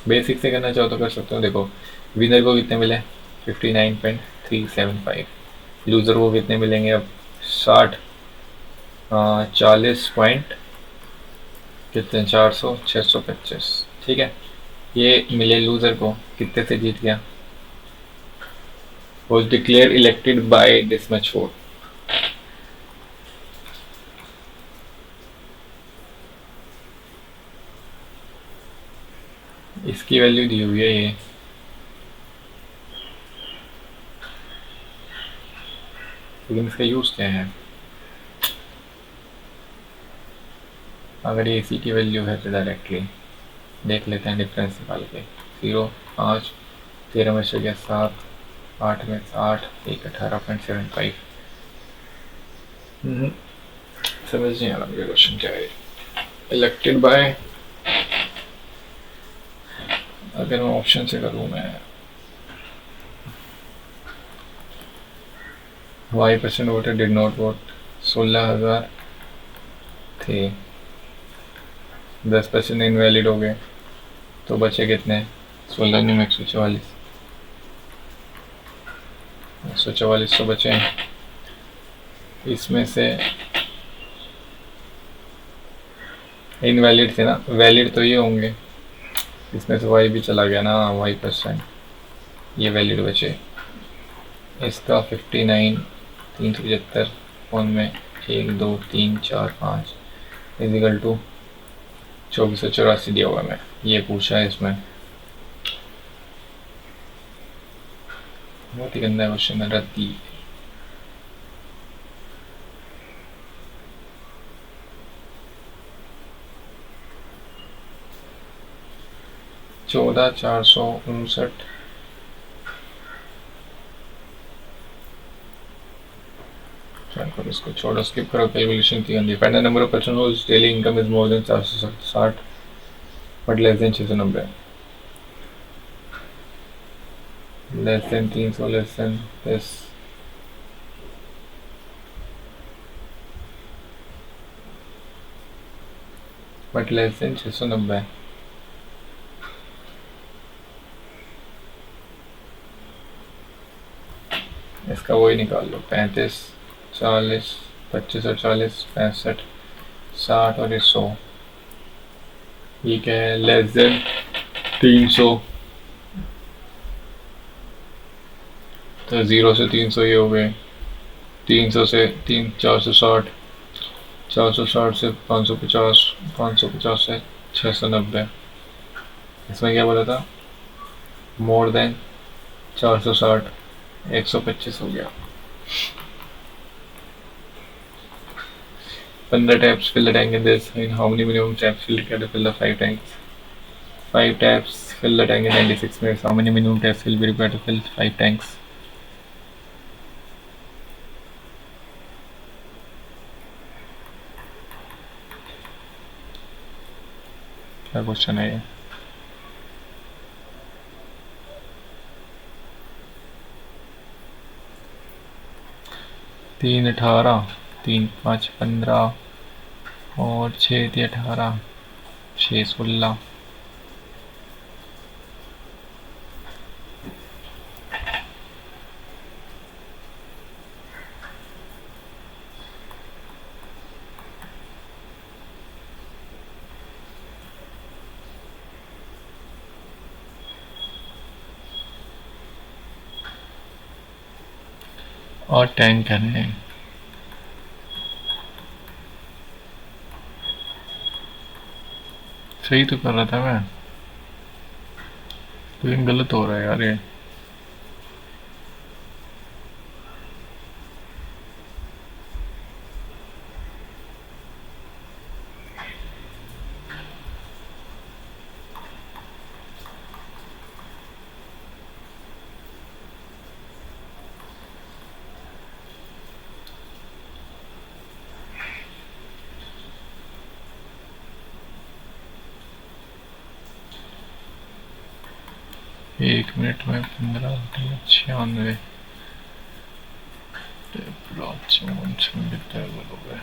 Basic से करना चाहो तो कर सकते हो। देखो winner को कितने मिले 59.375, लूज़र को कितने मिलेंगे अब 60 40 पॉइंट कितने 400 625, ठीक है। ये मिले लूज़र को, कितने से जीत गया, was declared elected by this much vote। इसकी वैल्यू दी हुई है ये, लेकिन इसका यूज़ क्या है। अगर ये इसी की वैल्यू है तो डायरेक्टली देख लेते हैं डिफरेंस निकाल के। 0 5 13 में से गया 7 8 में 8 1 18.75। समझ नहीं आ रहा मुझे क्वेश्चन क्या है। इलेक्टेड बाय, अगर मैं ऑप्शन से करूँ मैं y% voter did not vote 16,000 थे, 10% इनवैलिड हो गए, तो बचे कितने 16 में 144 144 तो बचे हैं। इसमें से इनवैलिड थे ना, वैलिड तो ये होंगे, इसमें से y भी चला गया ना y%, ये वैलिड बचे। इसका 59 375 फोन में 1 2 3 4 5 इजिकल टू 2484 दिया हुआ है। ये पूछा है इसमें, बहुत ही गंदा क्वेश्चन है। रद्दी 14,459 इसको छोड़ो, स्किप करो, कैलकुलेशन की गंदी। Find the number of person whose daily income is more than 460 but less than 690, less than 300 less than this, but less than 690। इसका वही निकाल लो 35 40 25 और 40 65 60 और 100। ये क्या है लेस देन 300, तो 0 से 300 ये हो गए, 300 से 460 460 से 550 550 से 690। इसमें क्या बोला था मोर देन 460 125 हो गया। 15 taps fill the tank in this, in how many minimum taps will required to fill the 5 tanks? 5 taps fill the tank in 96 minutes. How many minimum taps will be required to fill 5 tanks? क्या question है ये? तीन 18 3 5 15 और 6 18 6 16। और tank करने हैं सही तो कर रहा था मैं, लेकिन गलत हो रहा है यार ये। एक मिनट में 1596 बोलोगे।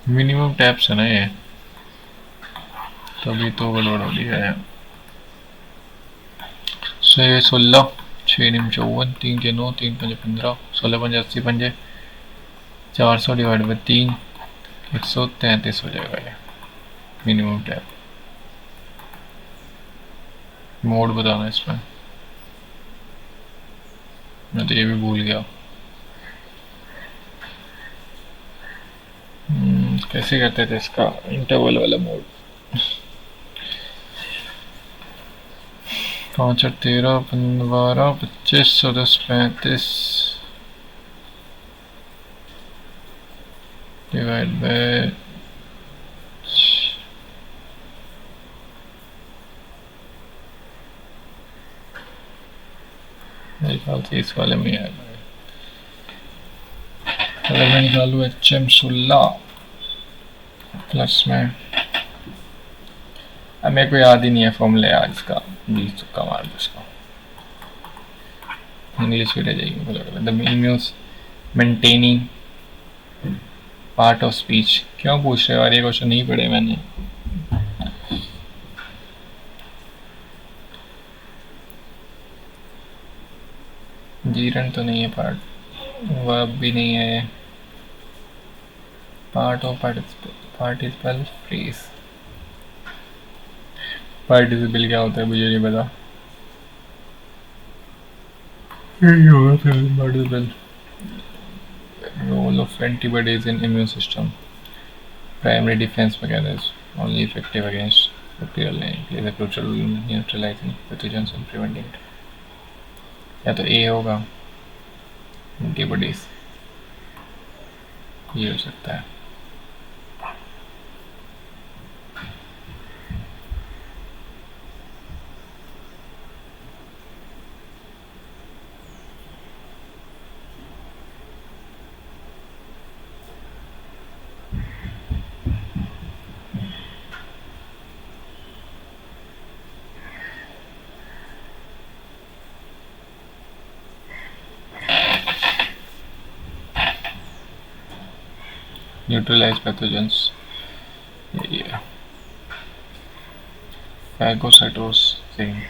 मिनिमम टैप्स है ना ये, तभी तो गड़बड़ हो रही है। छः 16 6 निम 54 3 के 9 3 पंजे 15 16 पंजे 80 पंजे 400 डिवाइड बाई 3 133 हो जाएगा ये मिनिमम टैप। मोड बताना इसमें, मैं तो ये भी भूल गया। कैसे करते थे इसका इंटरवल वाला मोड? 5 और 13 12 25 10 35 डिवाइड बाय मेरे ख्याल से इस वाले में आएगा। अगर मैं निकालू HM16 प्लस में, अब मेरे को याद ही नहीं है फॉर्मूला यार इसका, 20 तुक्का मार दो इसका। इंग्लिश भी रह जाएगी बोला। The means maintaining part of speech. क्यों पूछ रहे हो यार, ये क्वेश्चन नहीं पढ़े मैंने। जीरन तो नहीं है, पार्ट वर्ब भी नहीं है, part of participle phrase. Participle क्या होता है मुझे नहीं पता। यही होगा फिर participle. Role of antibodies in immune system, primary defense mechanism only effective against bacterial plays a crucial role in neutralizing pathogens and preventing it. या तो ए होगा एंटीबॉडीज, ये हो सकता है। न्यूट्रलाइज पैथोजेंस, यही है। फैगोसाइटोस सेम।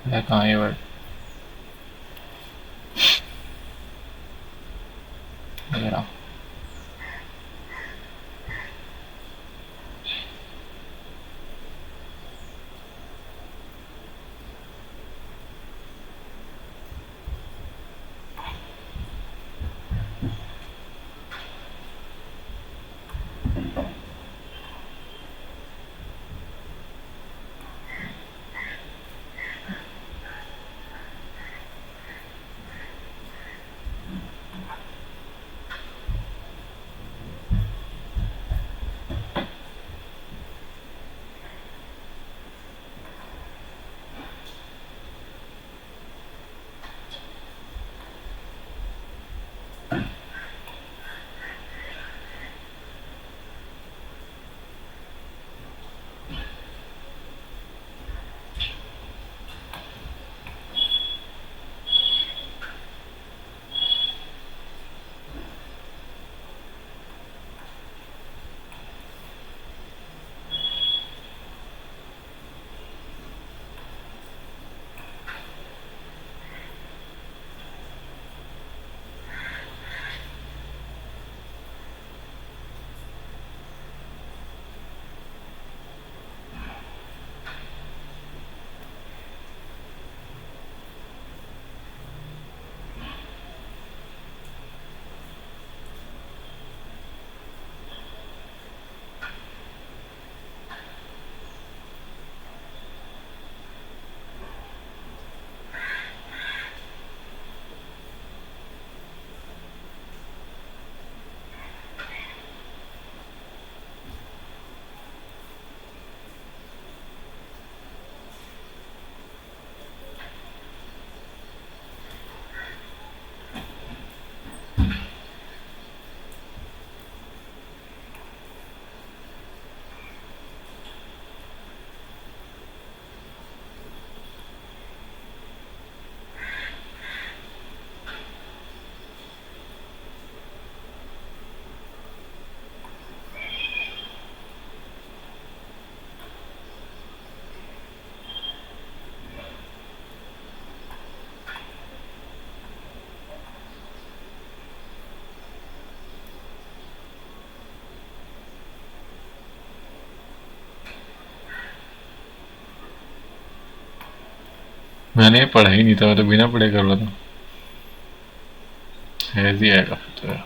है कहाँ ये वर्ड? मेरा मैंने पढ़ा ही नहीं था, मैं तो बिना पढ़े कर रहा था। ऐसे ही आएगा फिर तो यार।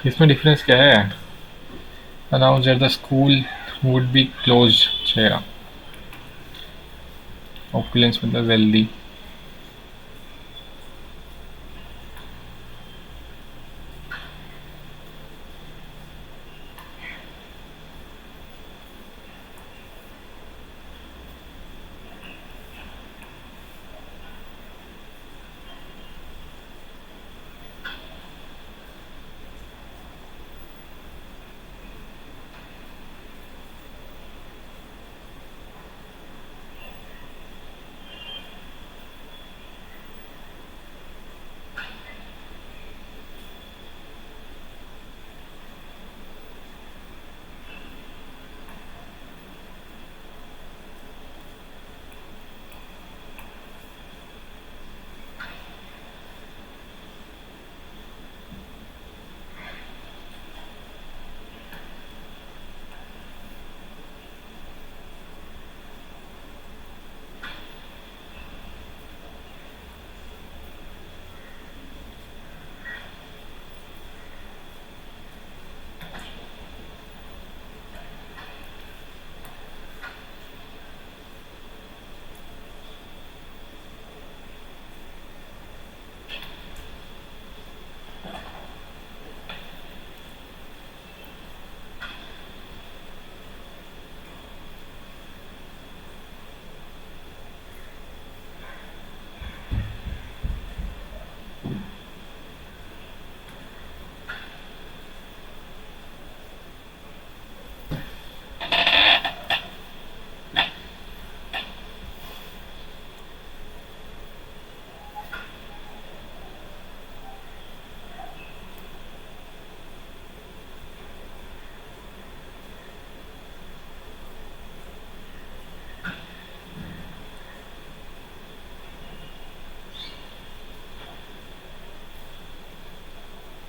इसमें डिफरेंस क्या है? Announce that the school would be closed. अच्छा, ऑपुलेंस मतलब वेल्दी।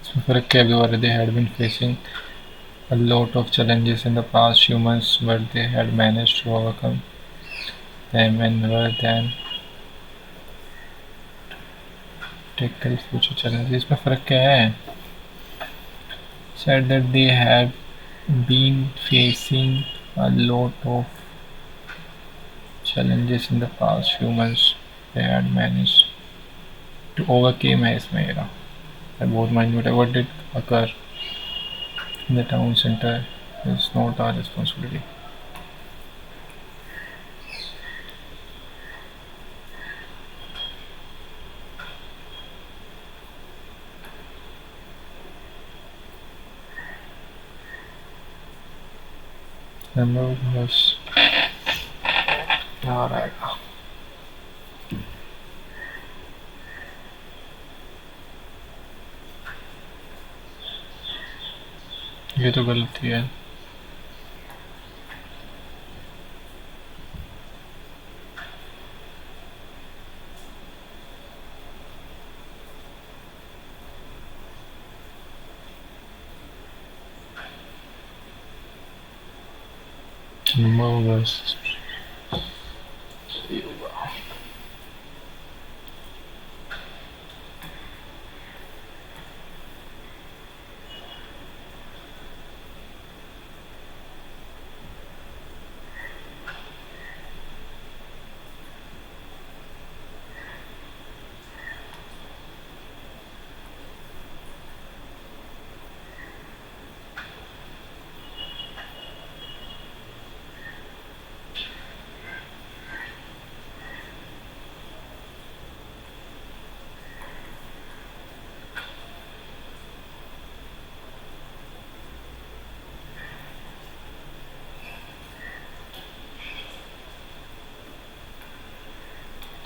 इसमें फ़र्क क्या है? They had been facing a lot of challenges in the past few months, but they had managed to overcome them and were then tackle future challenges. इसमें फ़र्क क्या है? Said that they have been facing a lot of challenges in the past few months. They had managed to overcome है इसमें ये रहा। बहुत minute है। What did occur in the town center is not our responsibility. Number was क्या आ रहा है? ये तो गलती है। नंबर बस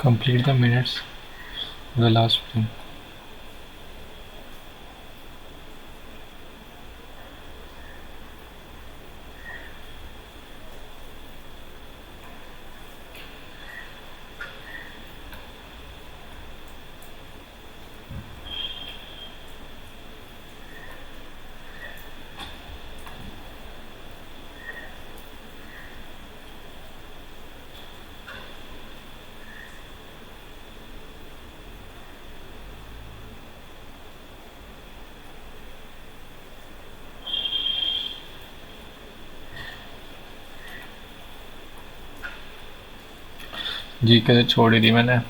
Complete the minutes of the last meeting. जी कैसे छोड़ ही दी मैंने। एक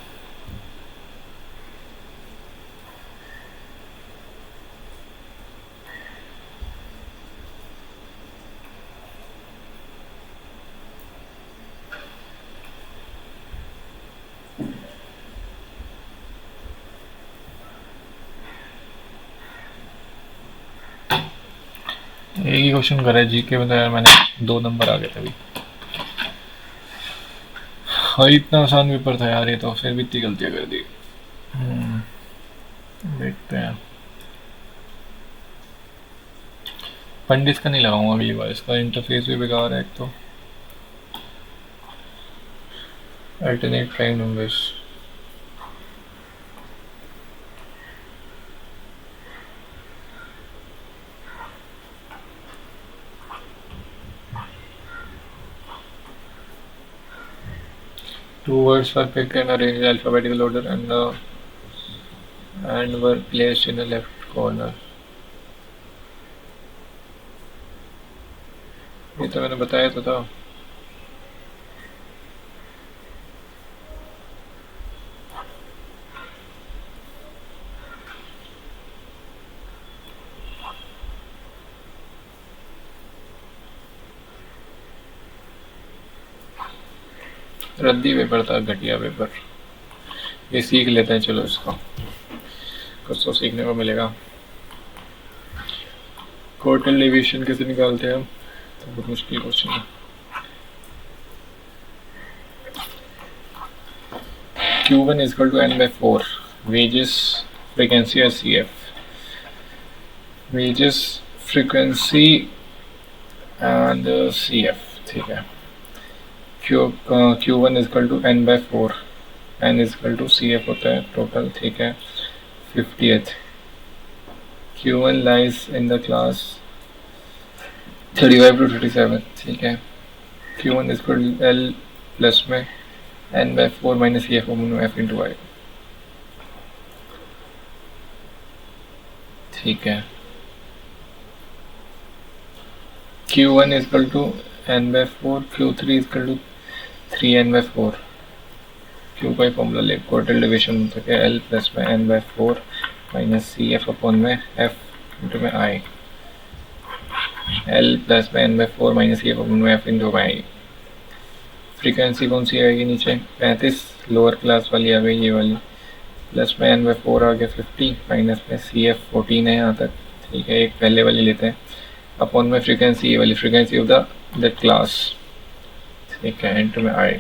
ही क्वेश्चन करा है जीके में, तो यार मैंने 2 नंबर आ गए थे अभी। हाँ इतना आसान पेपर था यार ये, तो फिर भी इतनी गलतियाँ कर दी। देखते हैं। पंडित का नहीं लगाऊंगा अगली बार, इसका इंटरफेस भी बेकार है एक तो। Alternate prime numbers, two words were picked and arranged in alphabetical order and were placed in the left corner. ये तो मैंने बताया तो था। रद्दी पेपर था, घटिया पेपर। ये सीख लेते हैं, चलो इसका कुछ तो सीखने को मिलेगा। क्वार्टल डेविएशन कैसे निकालते हैं हम, तो बहुत मुश्किल क्वेश्चन है। Q1 is equal to n by 4, wages, frequency और CF। wages, frequency and CF, ठीक है। Q1 is equal to n by 4, n is equal to CF होता है टोटल, ठीक है। 50th, Q1 lies in the class 35 to 37, ठीक है। Q1 is equal to L plus में n by 4 minus CF f into y, ठीक है। Q1 is equal to n by 4, Q3 is equal to 3n by 4। Q का ही formula ले, quartile division होता है L plus में n by 4 minus CF upon में f into में I। L plus में n by 4 minus CF upon में f into में I। फ्रीक्वेंसी कौन सी आएगी नीचे, 35 लोअर क्लास वाली आ गई ये वाली, प्लस में n by 4 आ गया 50 माइनस में CF 14 है यहाँ तक, ठीक है। एक पहले वाली लेते हैं, अपॉन में फ्रीक्वेंसी ये वाली, फ्रीक्वेंसी ऑफ दैट क्लास, ठीक है, इंटू में I।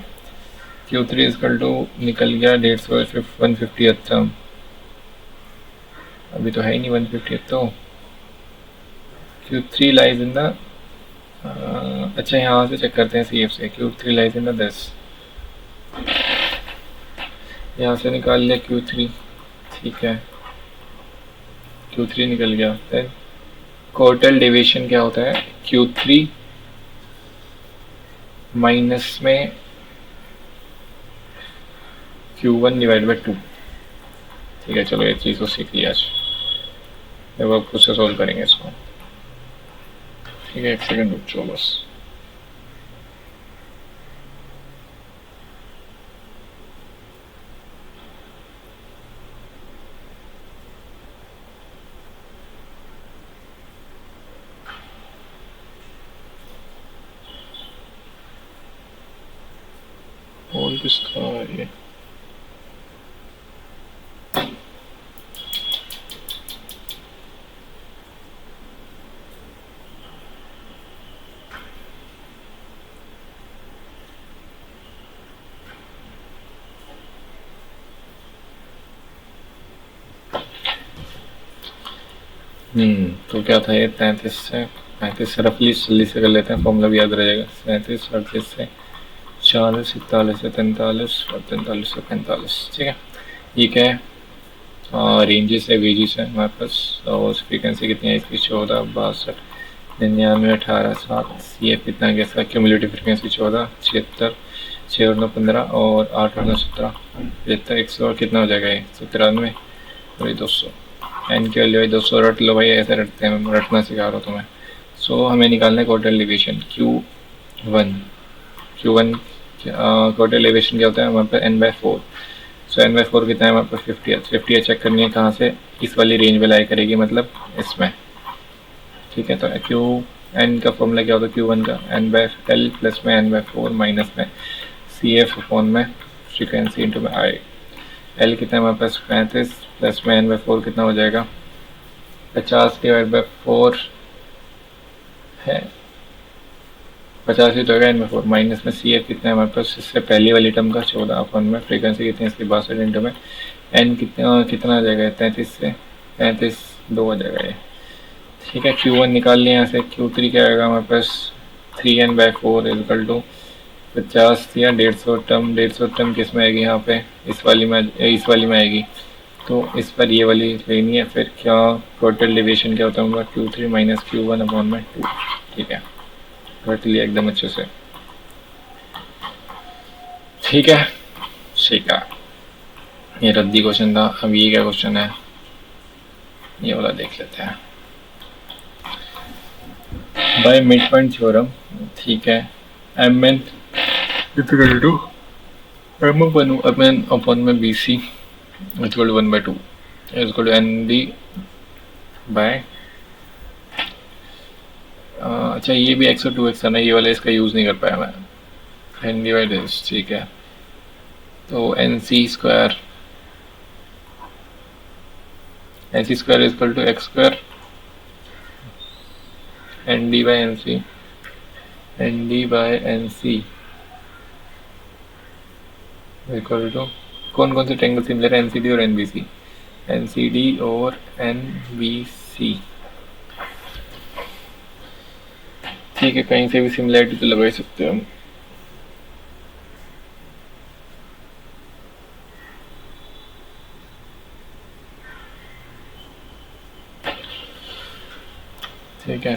Q3 इजकल टू निकल गया 150 टर्म, अभी तो है ही नहीं 150, तो Q3 लाइज इन द, अच्छा यहाँ से चेक करते हैं CF से। Q3 लाइज इन द 10, यहाँ से निकाल लिया Q3, ठीक है। Q3 निकल गया, देन क्वार्टल डेविएशन क्या होता है, Q3 माइनस में Q1 डिवाइड बाई 2, ठीक है। चलो ये चीज़ तो सीख लिया आज, अब खुद से सॉल्व करेंगे इसको, ठीक है। एक सेकंड रुक जाओ बस। और किसका ये, तो क्या था ये 35 से रफली जल्दी से कर लेते हैं, फॉर्मूला भी याद रहेगा। 37 38 से 40 41 से 43 और 43 से 45। ठीक है, ये क्या है? रेंजेस है, वेजेस है हमारे पास। और फ्रीक्वेंसी कितनी है इसकी? 14 62 99 18 7। सी एफ कितना है इसका? क्यूमुलेटिव फ्रीक्वेंसी 14 76 6 और 9 15 और 8 और 9 17 75 100 और कितना हो जाएगा ये? 93 और ये 200। एन की वैल्यू है 200। रट लो भाई, ऐसे रटते हैं, रटना सिखा रहा हूँ तुम्हें। सो हमें निकालना है quarter elevation Q1। Quarter elevation क्या होता है हमारे पास? n/4। सो n/4 कितना है हमारे पास? 50 50 चेक करनी है कहाँ से? इस वाली रेंज में लाई करेगी, मतलब इसमें। ठीक है, तो क्यू एन का फॉर्मूला क्या होता है? Q1 का n/L प्लस में n/4 माइनस में CF अपॉन में फ्रीक्वेंसी इंटू में आई। एल कितना है हमारे पास? 35 प्लस में n/4 कितना हो जाएगा? 50/4 है 50 ही तो होगा n/4 माइनस में CF कितना है हमारे पास? इससे पहली वाली टर्म का 14 अपन में फ्रीक्वेंसी कितनी है इसकी? 62 इंटू में n कितना आ जाएगा? 33 से 35 2 आ जाएगा ये। ठीक है, Q1 निकाल लिया यहाँ से। Q3 क्या आएगा हमारे पास? 3n/4 इक्वल टू 50 या 150 टर्म किस में आएगी? यहाँ पे इस वाली में आएगी। तो इस पर ये वाली लेनी है। फिर क्या टोटल डेविएशन क्या होता है? Q3 माइनस Q1 अपॉन में 2। ठीक है, रट लिया एकदम अच्छे से। ठीक है, ठीक है, ये रद्दी क्वेश्चन था। अब ये क्या क्वेश्चन है, ये वाला देख लेते हैं। बाय मिड पॉइंट थ्योरम, ठीक है, M N equal to M upon में B C equal to 1/2 equal to N D by अच्छा ये भी x और 2x है ना, ये वाला इसका यूज़ नहीं कर पाया मैं। एन डी बाई दिस, ठीक है, तो N C square equal to X square N D by N C equal to कौन कौन से ट्रायंगल सिमिलर है? एनसीडी और एनबीसी। एनसीडी और एनबीसी, ठीक है, कहीं से भी सिमिलरिटी तो लगा ही सकते हो हम। ठीक है,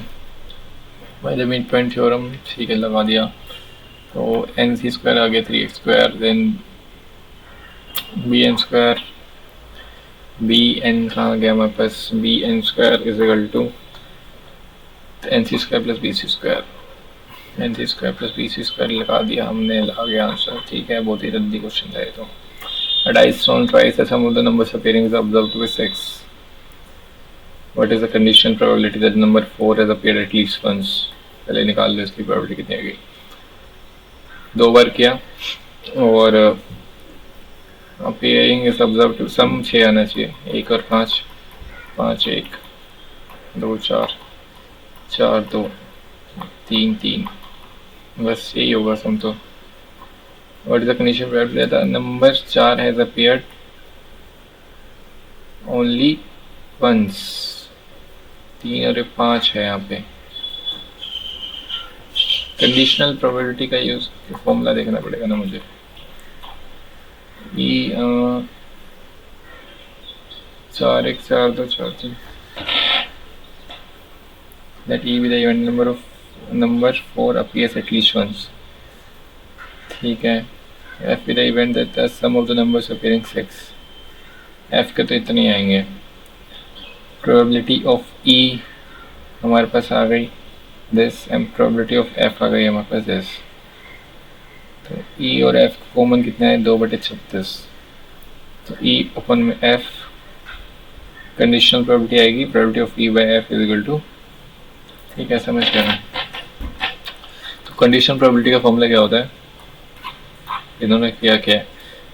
by the mid point theorem, ठीक है, लगा दिया। तो एन सी स्क्वायर आ गया 3x square, then B N square, B N कहाँ गया हमारे पास? B N square is equal to N C square plus B C square. N C square plus B C square लगा दिया हमने, लगा गया आंसर। ठीक है, बहुत ही रद्दी क्वेश्चन था ये तो। A dice thrown twice as some of the numbers appearing is observed to be 6. What is the conditional probability that number 4 has appeared at least once? पहले निकाल लो इसकी probability कितनी आ गई। 2 बार किया और appearing is observed to सम 6 आना चाहिए। 1 और 5, 5 1 2 4 4 2 3 3, बस यही होगा सम तो। What is the conditional probability that number 4 has appeared only once? 3 और 5 है यहाँ पे। कंडीशनल प्रोबेबिलिटी का यूज फॉर्मूला देखना पड़ेगा ना मुझे। ई 4 1 4 2 4 3 that E with the event number 4 appears at least once. ठीक है, F with the event that the sum of the numbers appearing 6. F के तो इतने आएंगे। प्रोबेबिलिटी ऑफ E हमारे पास आ गई this, and probability of F आ गई हमारे पास दिस। तो E और F कॉमन कितना है? 2/36। तो E अपन में F कंडीशनल प्रोबेबिलिटी आएगी, probability of E by F is equal to, ठीक है, समझ गए। तो कंडीशनल प्रोबेबिलिटी का फॉर्मूला क्या होता है? इन्होंने किया क्या है,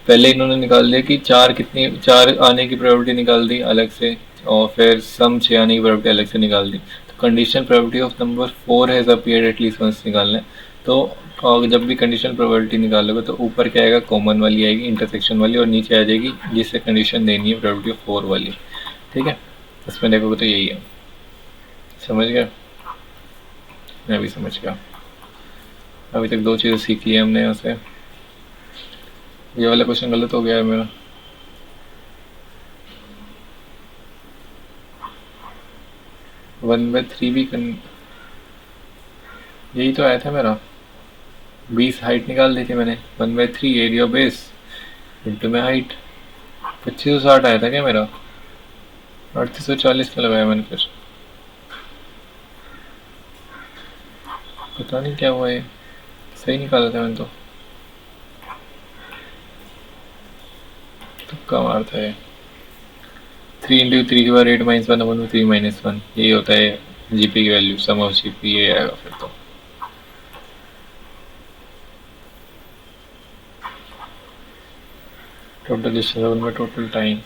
पहले इन्होंने निकाल दिया कि 4 आने की प्रोबेबिलिटी निकाल दी अलग से, और फिर सम 6 आने की प्रोबेबिलिटी अलग से निकाल दी। तो conditional probability of number 4 has appeared at least once निकालना है। तो जब भी कंडीशनल प्रोबेबिलिटी निकालोगे तो ऊपर क्या आएगा? कॉमन वाली आएगी, इंटरसेक्शन वाली, और नीचे आ जाएगी जिससे कंडीशन देनी है प्रोबेबिलिटी ऑफ 4 वाली। ठीक है, इसमें देखोगे तो यही है। समझ गया? मैं भी समझ गया। अभी तक 2 चीज़ें सीख ली है हमने यहाँ से। ये वाला क्वेश्चन गलत हो गया है मेरा। वन बाई थ्री भी यही तो आया था मेरा। 20 हाइट निकाल दी थी मैंने। 1/3 एरिया बेस इंटू में हाइट। 2560 आया था क्या मेरा? 3840 में लगाया मैंने फिर। पता नहीं क्या हुआ ये। सही निकाला था मैंने तो। तुक्का मारता है। 3 इंटू 3 की बार 8 माइनस 1 अपन 3 माइनस 1 यही होता है जीपी की वैल्यू। सम ऑफ जीपी ये आएगा फिर तो। टोटल डिस्टेंस में total time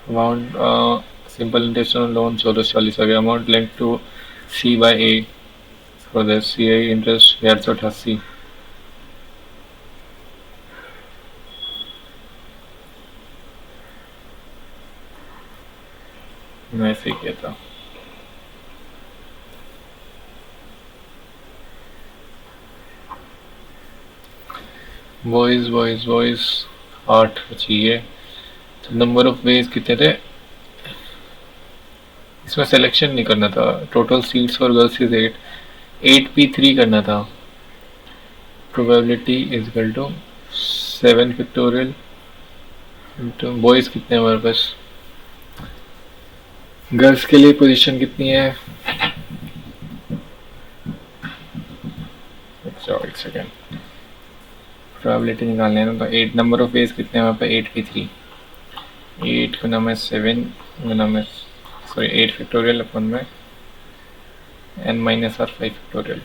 amount simple interest on loan 1440 आ गया। Amount link to C by A for the C I interest 1188। मैं ऐसे ही किया था। बॉयज बॉयज बॉयज 8 चाहिए। तो नंबर ऑफ वेज कितने थे? इसमें सिलेक्शन नहीं करना था। Total seats for girls is 8p3 करना था। Probability is equal to 7 factorial into boys कितने हमारे पास। गर्ल्स के लिए पोजीशन कितनी है? एक सेकेंड। प्रोबेबिलिटी निकालने है ना। तो 8 नंबर ऑफ वेज कितने हैं वहाँ पे? 8p3। 8 गुना में 7 गुना में 8 फैक्टोरियल अपन में n minus are 5 factorial.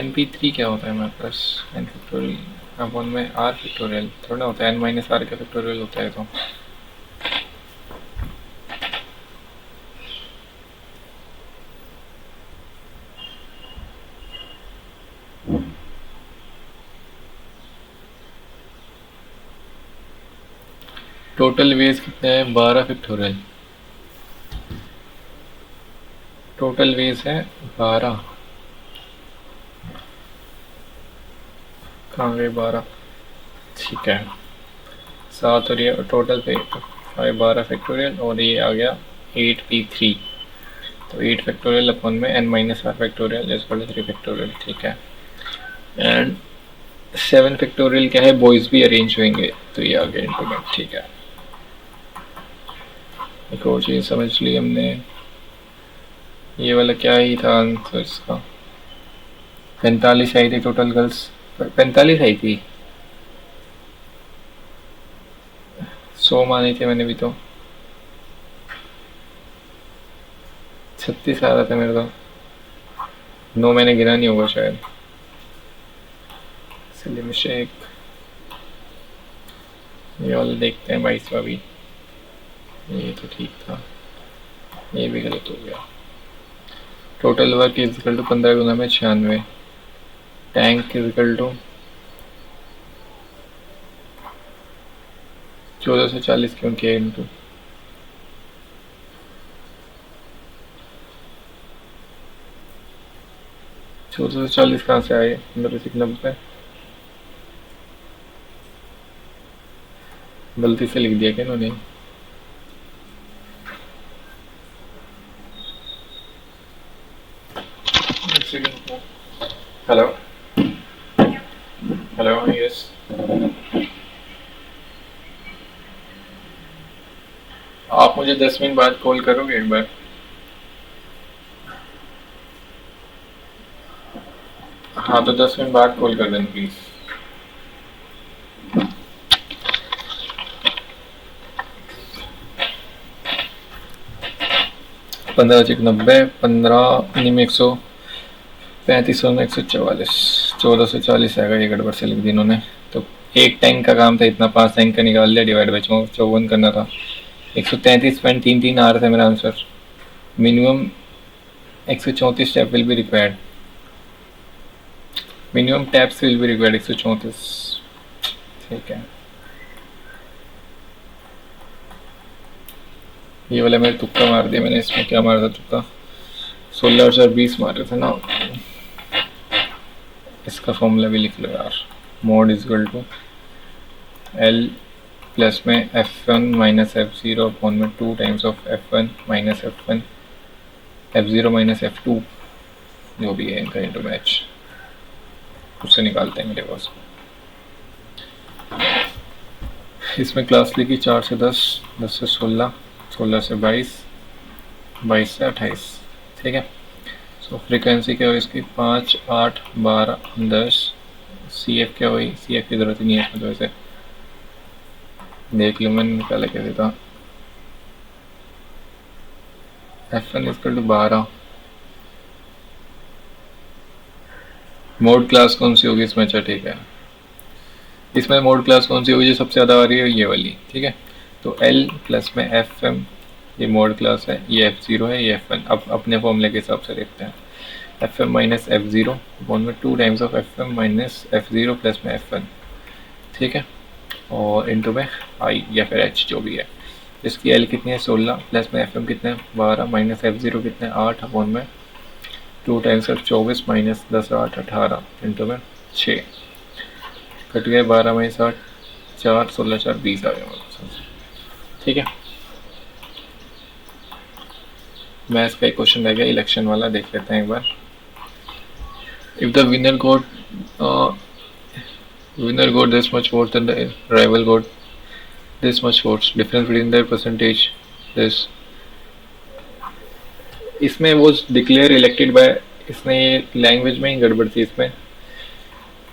np3 क्या होता है हमारे पास? n फैक्टोरियल अपन में r फैक्टोरियल थोड़ा होता है। n माइनस आर का फैक्टोरियल होता है। तो टोटल वेज कितने हैं? 12 फैक्टोरियल। टोटल वेज है 12। कहाँ गए 12? ठीक है 7 और ये टोटल पे 12 फैक्टोरियल और ये आ गया 8p3। तो 8 फैक्टोरियल अपन में n minus R factorial is equal to 3 factorial. ठीक है। एंड 7 फैक्टोरियल क्या है? बॉयज भी अरेंज होंगे तो ये आ गया इनटू में। ठीक है। एक और चीज़ समझ ली हमने। ये वाला क्या ही था आंसर इसका? 45 आई थी टोटल गर्ल्स। 45 आई थी। 100 माने थे मैंने भी तो। 36 आ रहा था मेरे तो। 9 मैंने गिना नहीं होगा शायद। इसलिए मिस्टेक। ये वाला देखते हैं 22वां भी। ये तो ठीक था। ये भी गलत हो गया। Total work is equal to 15 गुना में 96। टैंक इज इक्वल टू 1440 क्यों किया इंटू 1440 कहाँ से आए? 1590 गलती से लिख दिया क्या इन्होंने? Hello hello yes. आप मुझे 10 मिनट बाद कॉल करोगे एक बार? हाँ तो 10 मिनट बाद कॉल कर देना प्लीज। पंद्रह 90 15 में 135 में 144 1440 आएगा। ये गड़बड़ से लिख दी इन्होंने। तो एक टैंक का काम था इतना। 5 टैंक का निकाल लिया। डिवाइड बाई 54 करना था। 133.33 आ रहा था मेरा answer. Minimum 134 step will be required, minimum taps will be required 134। ठीक है, ये वाला मैंने तुक्का मार दिया। मैंने इसमें क्या मारा था तुक्का, 16 और 4 20 मारे थे ना। इसका फॉर्मूला भी लिख लो यार, mode is equal to L plus में F1 माइनस F0 अपॉन में 2 times of F1 minus F1 F0 minus F2 जो भी है इनका इंटू मैच, उससे निकालते हैं मेरे पास। इसमें क्लास लिखी 4 से 10, 10 से 16, 16 से 22, 22 से 28। ठीक है, सो फ्रीक्वेंसी क्या हुई इसकी 5, 8, 12, 10। CF क्या हुई, CF की ज़रूरत ही नहीं है इसमें, तो वैसे देख लो मैंने निकाला कैसे था। F1 equal to 12। Mode class कौन सी होगी इसमें, अच्छा ठीक है, इसमें मोड क्लास कौन सी होगी जो सबसे ज़्यादा आ रही है, ये वाली। ठीक है, तो L प्लस में FM ये मोड क्लास है, ये F0 है, ये F1। अब अपने फॉर्मूले के हिसाब से देखते हैं, FM माइनस F0 अपॉन में 2 times of FM minus F0 plus में F1। ठीक है, और इंटू में I या फिर H जो भी है। इसकी L कितनी है 16, प्लस में FM कितना है 12, माइनस F0 कितना है 8 अपॉन में 2 टाइम्स ऑफ 24 माइनस 10 8 18 इंटू में 6, कट गए 12 में 60, 4 16 4 20 आ गया। ठीक है, मैथ्स का एक क्वेश्चन रह गया इलेक्शन वाला, देख लेते हैं एक बार। If the winner got this much votes and the rival got this much votes, difference between their percentage this। इसमें वो डिक्लेयर इलेक्टेड बाय, इसमें ये लैंग्वेज में ही गड़बड़ थी। इसमें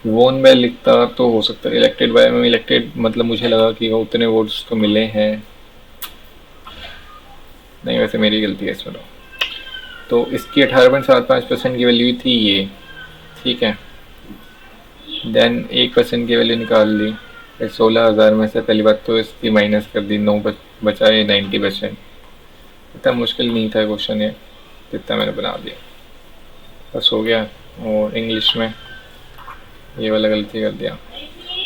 वोन बाय लिखता तो हो सकता है, इलेक्टेड बाय में इलेक्टेड मतलब मुझे लगा कि वो उतने वोट्स तो मिले हैं, नहीं वैसे मेरी गलती है इसमें। तो इसकी 18.75% की वैल्यू थी ये। ठीक है, देन 1% की वैल्यू निकाल ली, फिर 16,000 में से पहली बात तो इसकी माइनस कर दी, 9 बचा ये 90%। इतना मुश्किल नहीं था क्वेश्चन ये, जितना मैंने बना दिया बस हो गया। और इंग्लिश में ये वाला गलती कर दिया,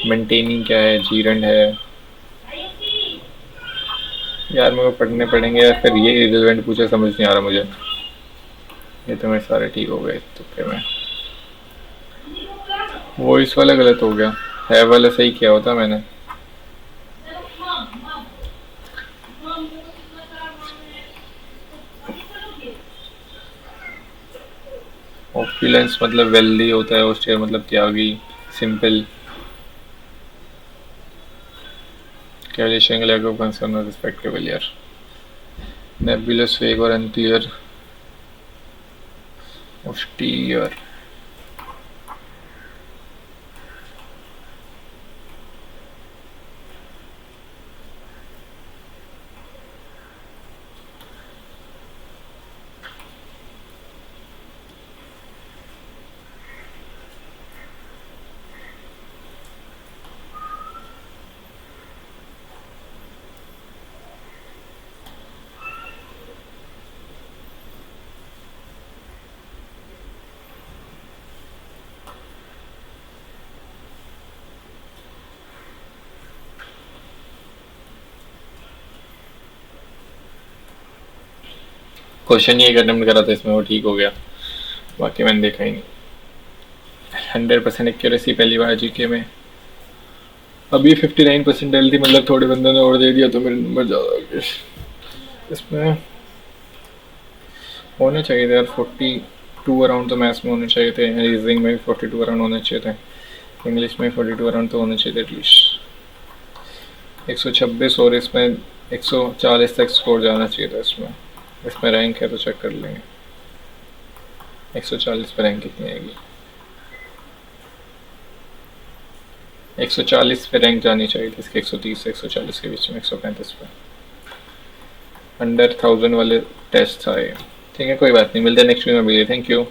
मेंटेनिंग क्या है, जीरेंड है यार, मेरे को पढ़ने पड़ेंगे यार, फिर ये इरेलेवेंट पूछा समझ नहीं आ रहा मुझे। ये तो मेरे सारे ठीक हो गए तुक्के में, वॉइस वाला गलत हो गया, है वाला सही किया होता मैंने। ऑप्युलेंस मतलब वेल्दी होता है, ऑस्टियर मतलब त्यागी, सिंपल। कैलिशियन लैक ऑफ कंसर्न और रिस्पेक्टेबल यार, नेबुलस, वेग और अनक्लियर, ऑस्टियर। क्वेश्चन ये अटेम्प्ट करा था इसमें, वो ठीक हो गया, बाकी मैंने देखा ही नहीं। 100% एक्यूरेसी पहली बार जीके में। अभी 59% डल थी, मतलब थोड़े बंदों ने और दे दिया तो मेरे नंबर ज़्यादा हो गए। इसमें होने चाहिए थे यार 42 अराउंड, तो मैथ्स में होने चाहिए थे, रीजनिंग में भी 42 अराउंड होने चाहिए थे, इंग्लिश में 42 अराउंड तो होने चाहिए थे एटलीस्ट। 126 और इसमें 140 तक स्कोर जाना चाहिए था इसमें रैंक है तो चेक कर लेंगे। 140 पर रैंक कितनी आएगी, 140 पे रैंक जानी चाहिए थी इसके, 130 से 140 के बीच में, 135 पे। अंडर 1000 वाले टेस्ट आए। ठीक है, कोई बात नहीं, मिलते हैं नेक्स्ट वीडियो में। Thank you.